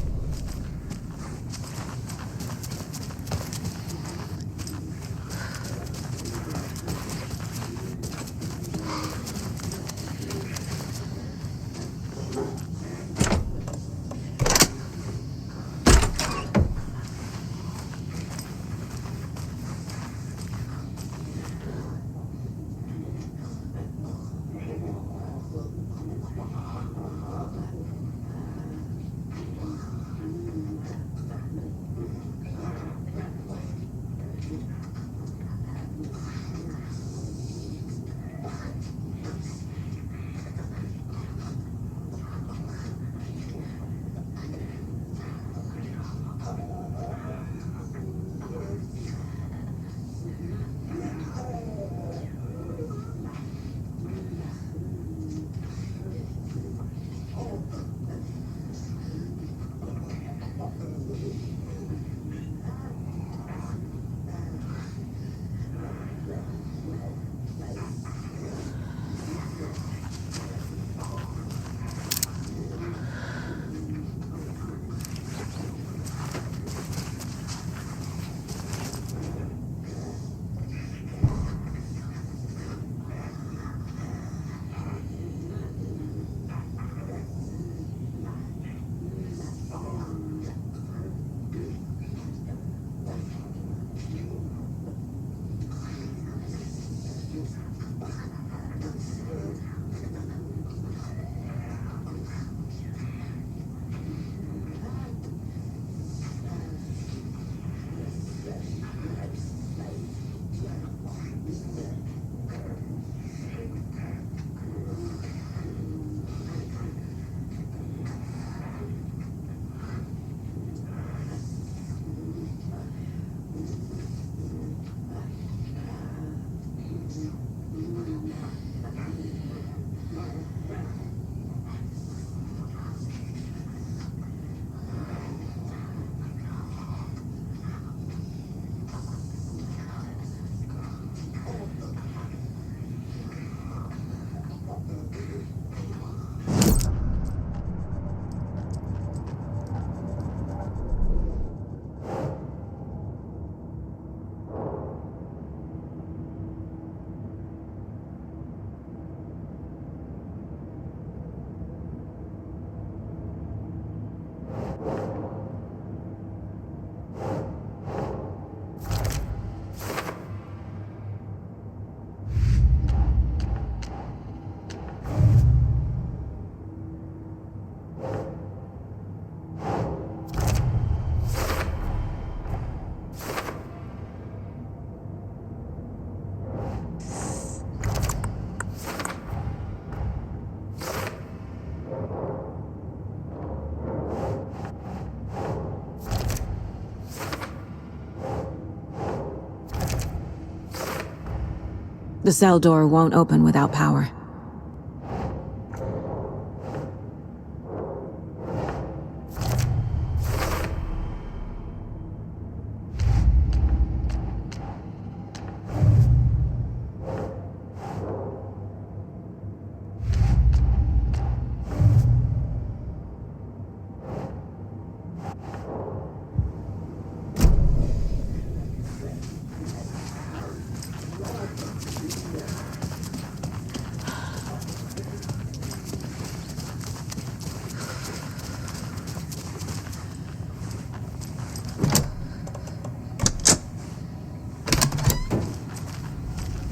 The cell door won't open without power.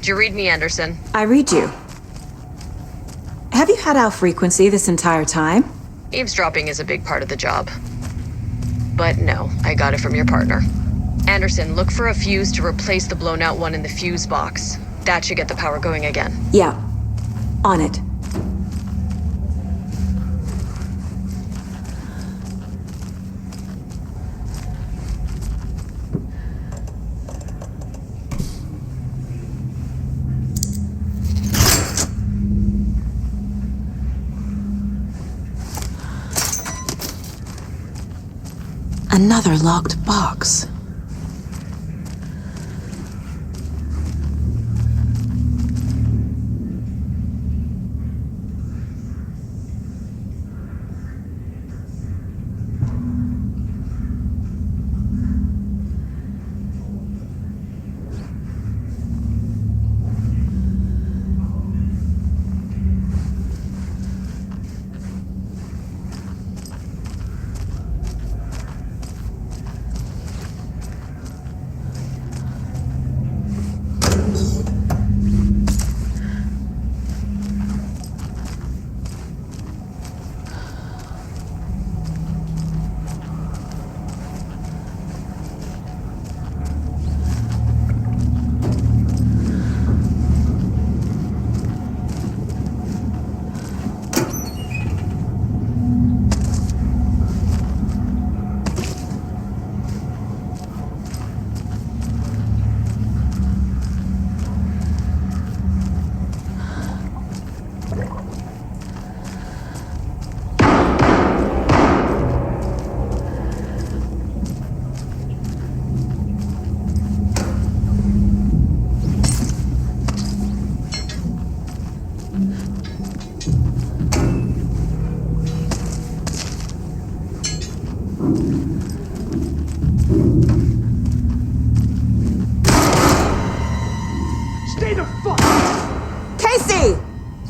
You read me, Anderson. I read you. Have you had our frequency this entire time? Eavesdropping is a big part of the job. But no, I got it from your partner. Anderson, look for a fuse to replace the blown out one in the fuse box. That should get the power going again. Yeah. On it. Another locked box.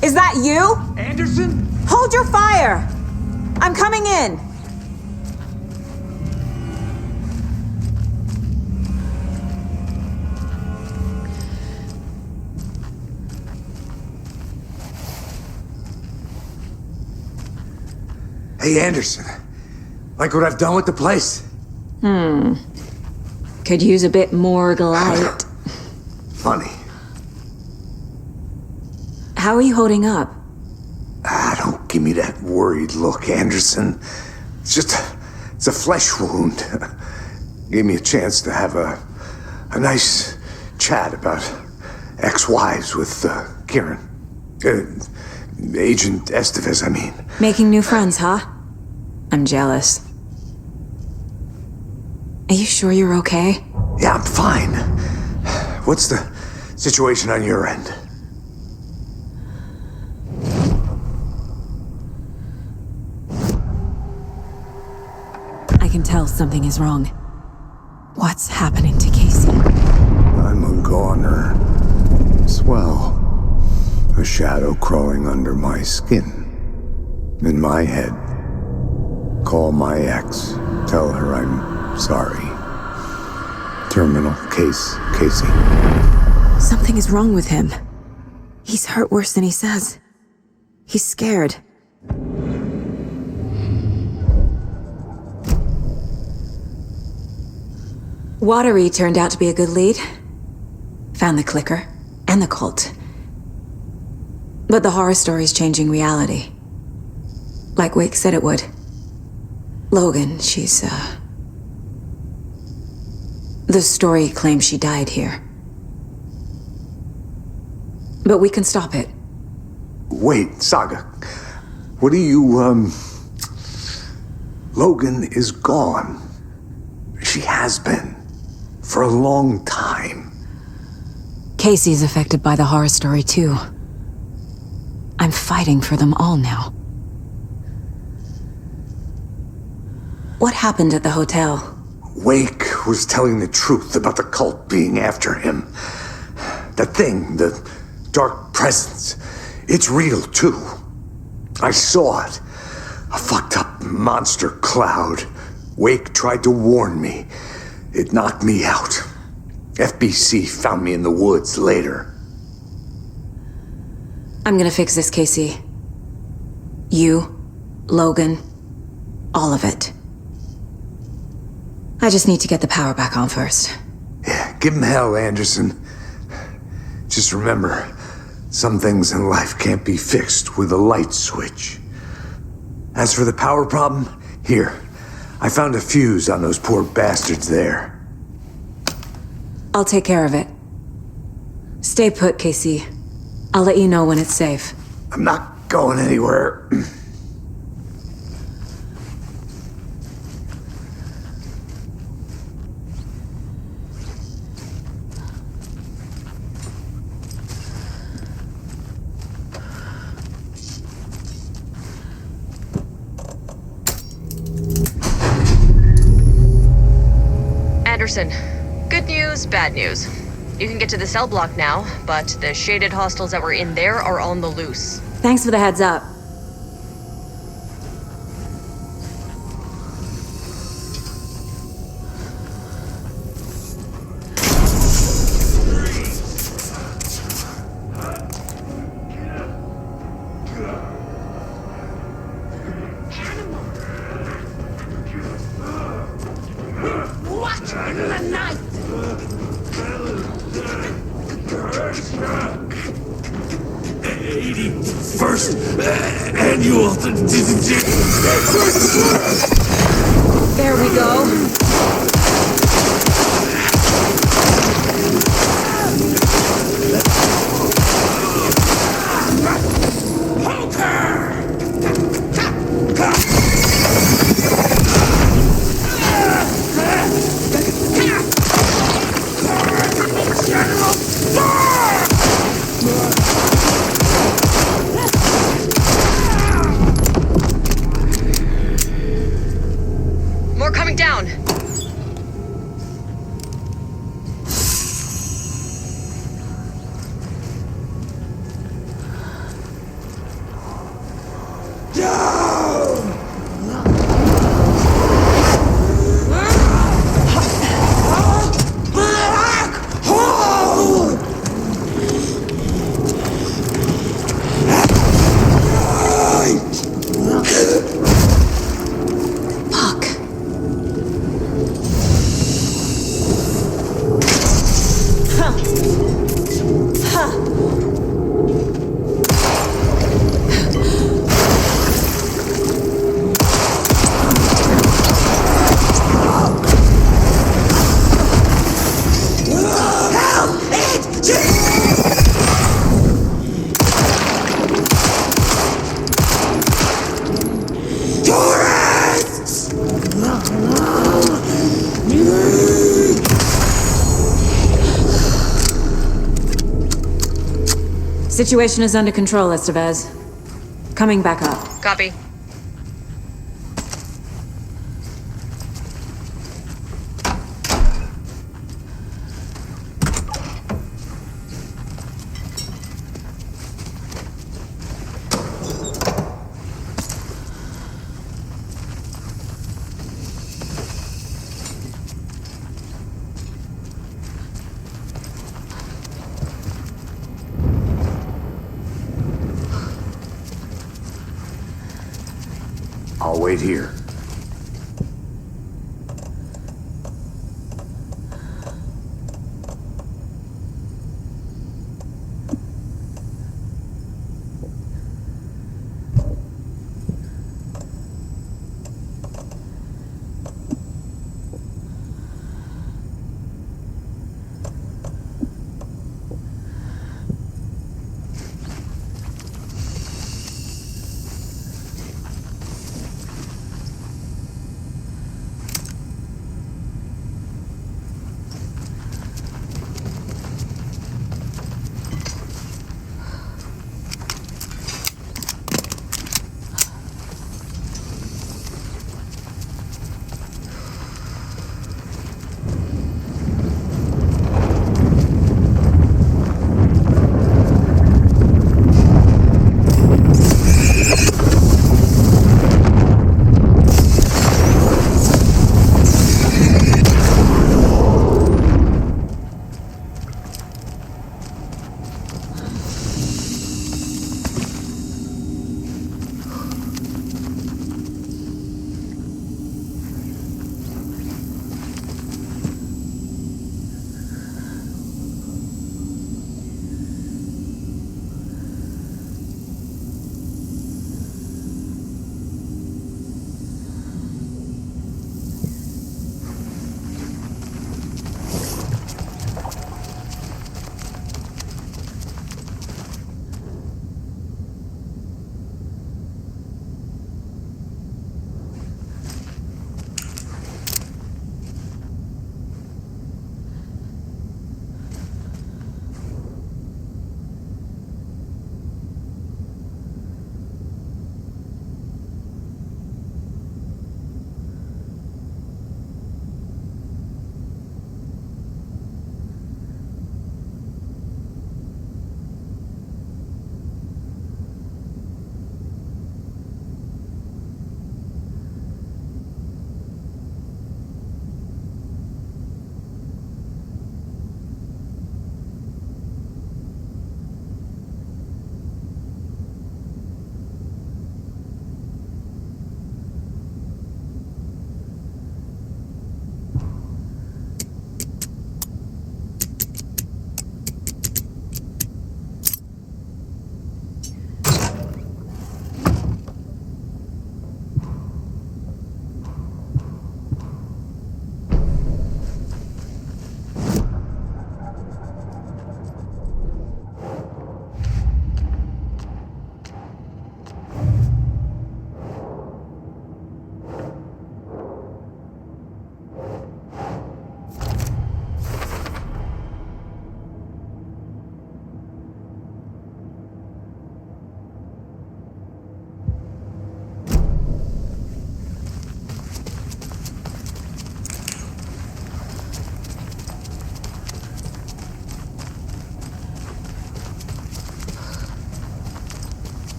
Is that you? Anderson? Hold your fire! I'm coming in! Hey, Anderson. Like what I've done with the place? Could use a bit more light. Funny. How are you holding up? Don't give me that worried look, Anderson. It's a flesh wound. Gave me a chance to have a nice chat about ex-wives with Kieran. Agent Estevez, I mean. Making new friends, huh? I'm jealous. Are you sure you're okay? Yeah, I'm fine. What's the situation on your end? I can tell something is wrong. What's happening to Casey? I'm a goner. Swell. A shadow crawling under my skin. In my head. Call my ex. Tell her I'm sorry. Terminal case, Casey. Something is wrong with him. He's hurt worse than he says. He's scared. Watery turned out to be a good lead. Found the clicker and the cult. But the horror story's changing reality. Like Wake said it would. Logan, she's, the story claims she died here. But we can stop it. Wait, Saga. What do you, Logan is gone. She has been. For a long time. Casey's affected by the horror story too. I'm fighting for them all now. What happened at the hotel? Wake was telling the truth about the cult being after him. That thing, the dark presence, it's real too. I saw it. A fucked up monster cloud. Wake tried to warn me. It knocked me out. FBC found me in the woods later. I'm gonna fix this, Casey. You, Logan, all of it. I just need to get the power back on first. Yeah, give him hell, Anderson. Just remember, some things in life can't be fixed with a light switch. As for the power problem, here. I found a fuse on those poor bastards there. I'll take care of it. Stay put, Casey. I'll let you know when it's safe. I'm not going anywhere. Anderson, good news, bad news. You can get to the cell block now, but the shaded hostiles that were in there are on the loose. Thanks for the heads up. Watch in the night! First annual. There we go. More coming down. Situation is under control, Estevez. Coming back up. Copy. I'll wait here.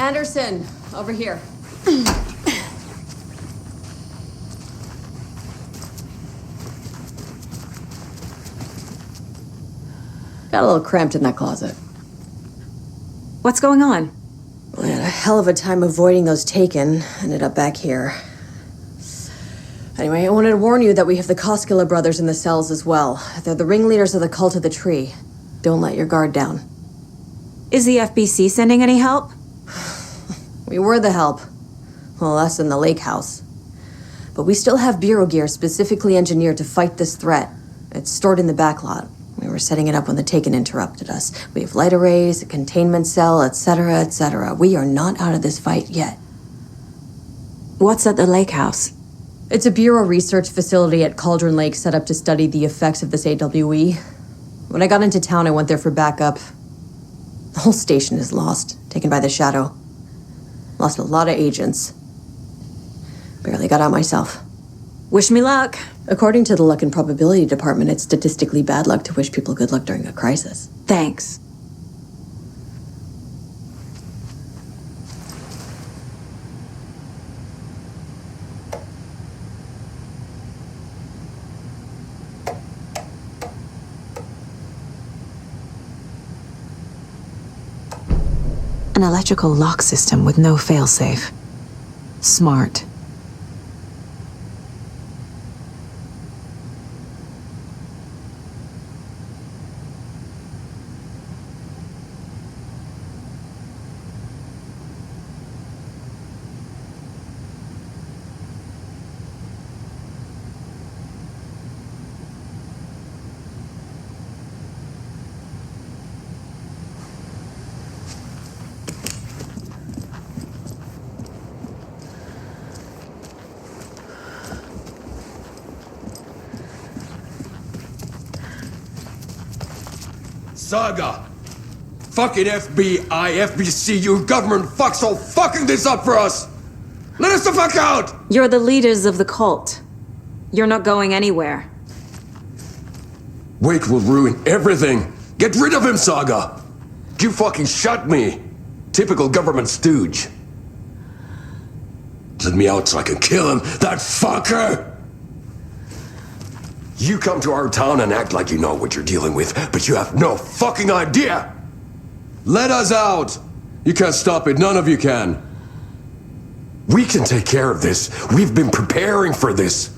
Anderson, over here. Got a little cramped in that closet. What's going on? We had a hell of a time avoiding those taken. Ended up back here. Anyway, I wanted to warn you that we have the Koskela brothers in the cells as well. They're the ringleaders of the cult of the tree. Don't let your guard down. Is the FBC sending any help? We were the help. Well, us in the lake house. But we still have bureau gear specifically engineered to fight this threat. It's stored in the backlot. We were setting it up when the Taken interrupted us. We have light arrays, a containment cell, etc., etc. We are not out of this fight yet. What's at the lake house? It's a Bureau research facility at Cauldron Lake set up to study the effects of this AWE. When I got into town, I went there for backup. The whole station is lost, taken by the Shadow. Lost a lot of agents. Barely got out myself. Wish me luck. According to the Luck and Probability Department, it's statistically bad luck to wish people good luck during a crisis. Thanks. An electrical lock system with no failsafe. Smart. Saga! Fucking FBI, FBC, you government fucks all fucking this up for us! Let us the fuck out! You're the leaders of the cult. You're not going anywhere. Wake will ruin everything! Get rid of him, Saga! You fucking shot me! Typical government stooge. Let me out so I can kill him, that fucker! You come to our town and act like you know what you're dealing with, but you have no fucking idea! Let us out! You can't stop it, none of you can. We can take care of this. We've been preparing for this.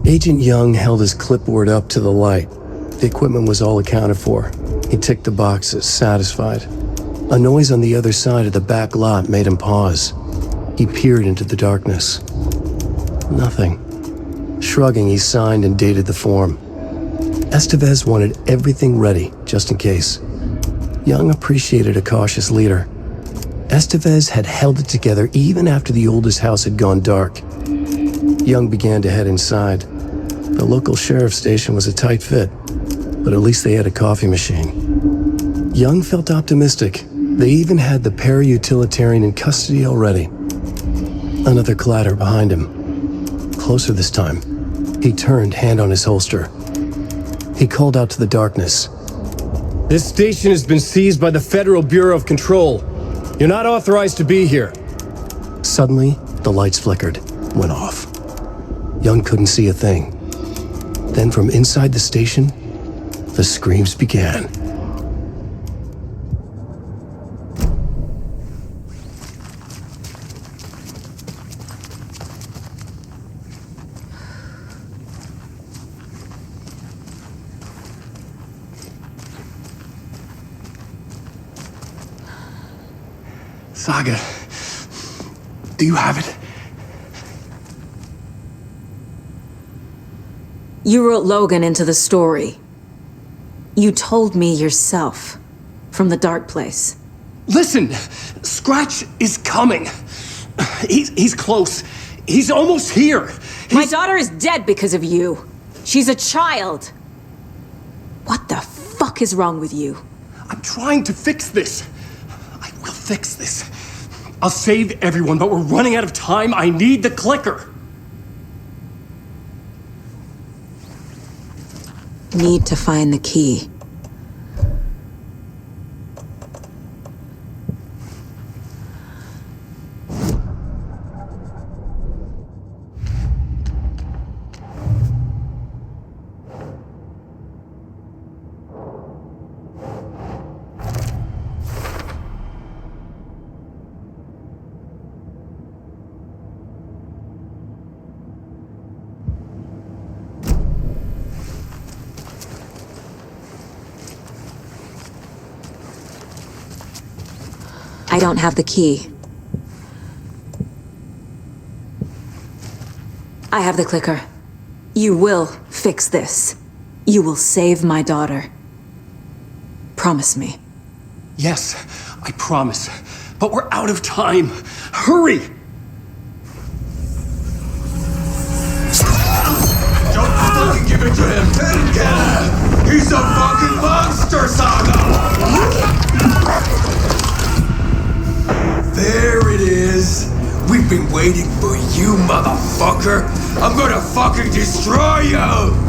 Agent Young held his clipboard up to the light. The equipment was all accounted for. He ticked the boxes, satisfied. A noise on the other side of the back lot made him pause. He peered into the darkness. Nothing. Shrugging, he signed and dated the form. Estevez wanted everything ready, just in case. Young appreciated a cautious leader. Estevez had held it together even after the oldest house had gone dark. Young began to head inside. The local sheriff's station was a tight fit, but at least they had a coffee machine. Young felt optimistic. They even had the para-utilitarian in custody already. Another clatter behind him. Closer this time. He turned, hand on his holster. He called out to the darkness. This station has been seized by the Federal Bureau of Control. You're not authorized to be here. Suddenly, the lights flickered, went off. Young couldn't see a thing. Then from inside the station, the screams began. Saga, do you have it? You wrote Logan into the story. You told me yourself, from the dark place. Listen, Scratch is coming. He's close. He's almost here. My daughter is dead because of you. She's a child. What the fuck is wrong with you? I'm trying to fix this. I will fix this. I'll save everyone, but we're running out of time. I need the clicker. Need to find the key. I don't have the key. I have the clicker. You will fix this. You will save my daughter. Promise me. Yes, I promise. But we're out of time. Hurry! Don't fucking give it to him! Get him! He's a fucking monster, Saga! There it is! We've been waiting for you, motherfucker! I'm gonna fucking destroy you!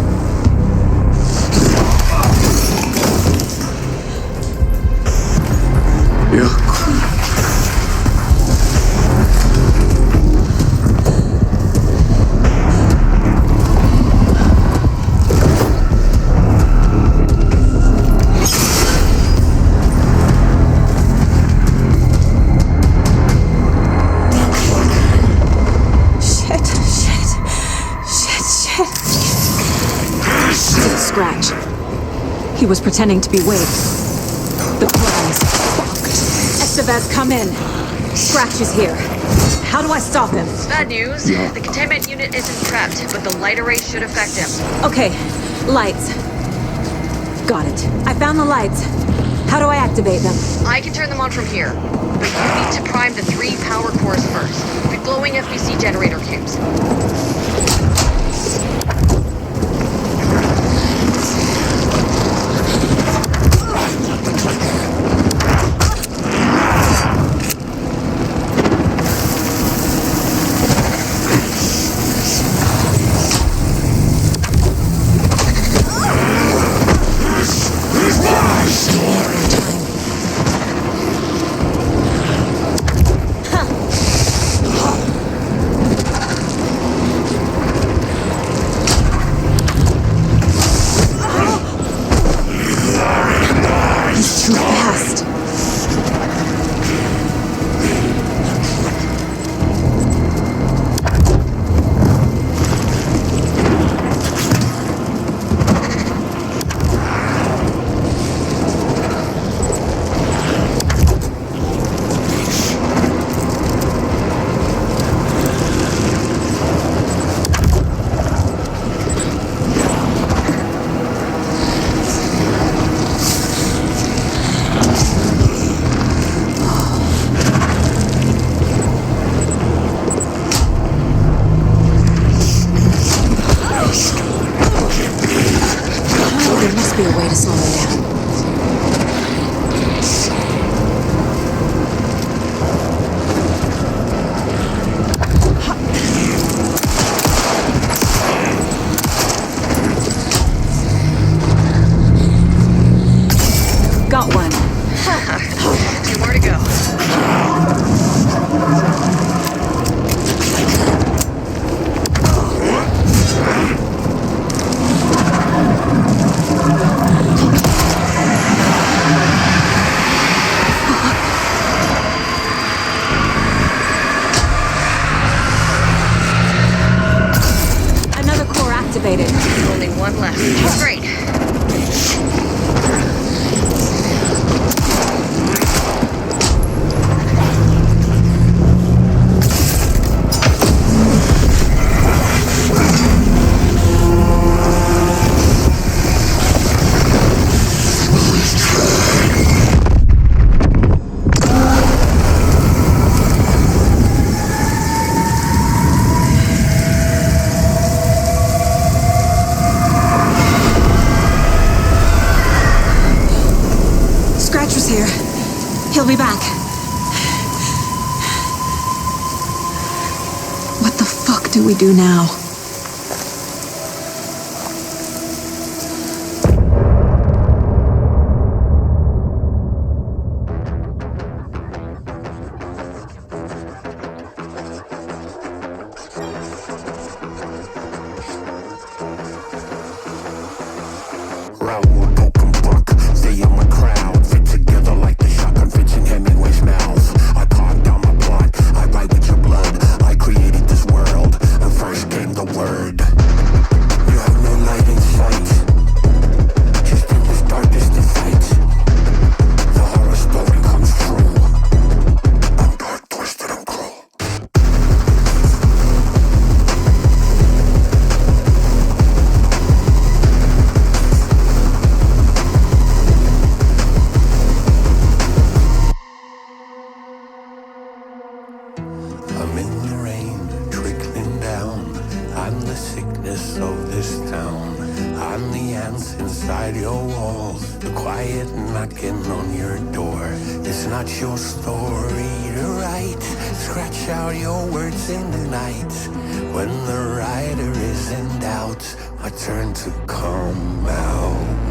Scratch. He was pretending to be Wade. The plan's fucked. Estevez, come in. Scratch is here. How do I stop him? Bad news. The containment unit isn't trapped, but the light array should affect him. Okay, lights. Got it. I found the lights. How do I activate them? I can turn them on from here, but you need to prime the 3 power cores first with glowing FBC generator cubes. Only one left. Great. Here. He'll be back. What the fuck do we do now? Came the sickness of this town. I'm the ants inside your walls, the quiet knocking on your door. It's not your story to write. Scratch out your words in the night. When the writer is in doubt, I turn to come out.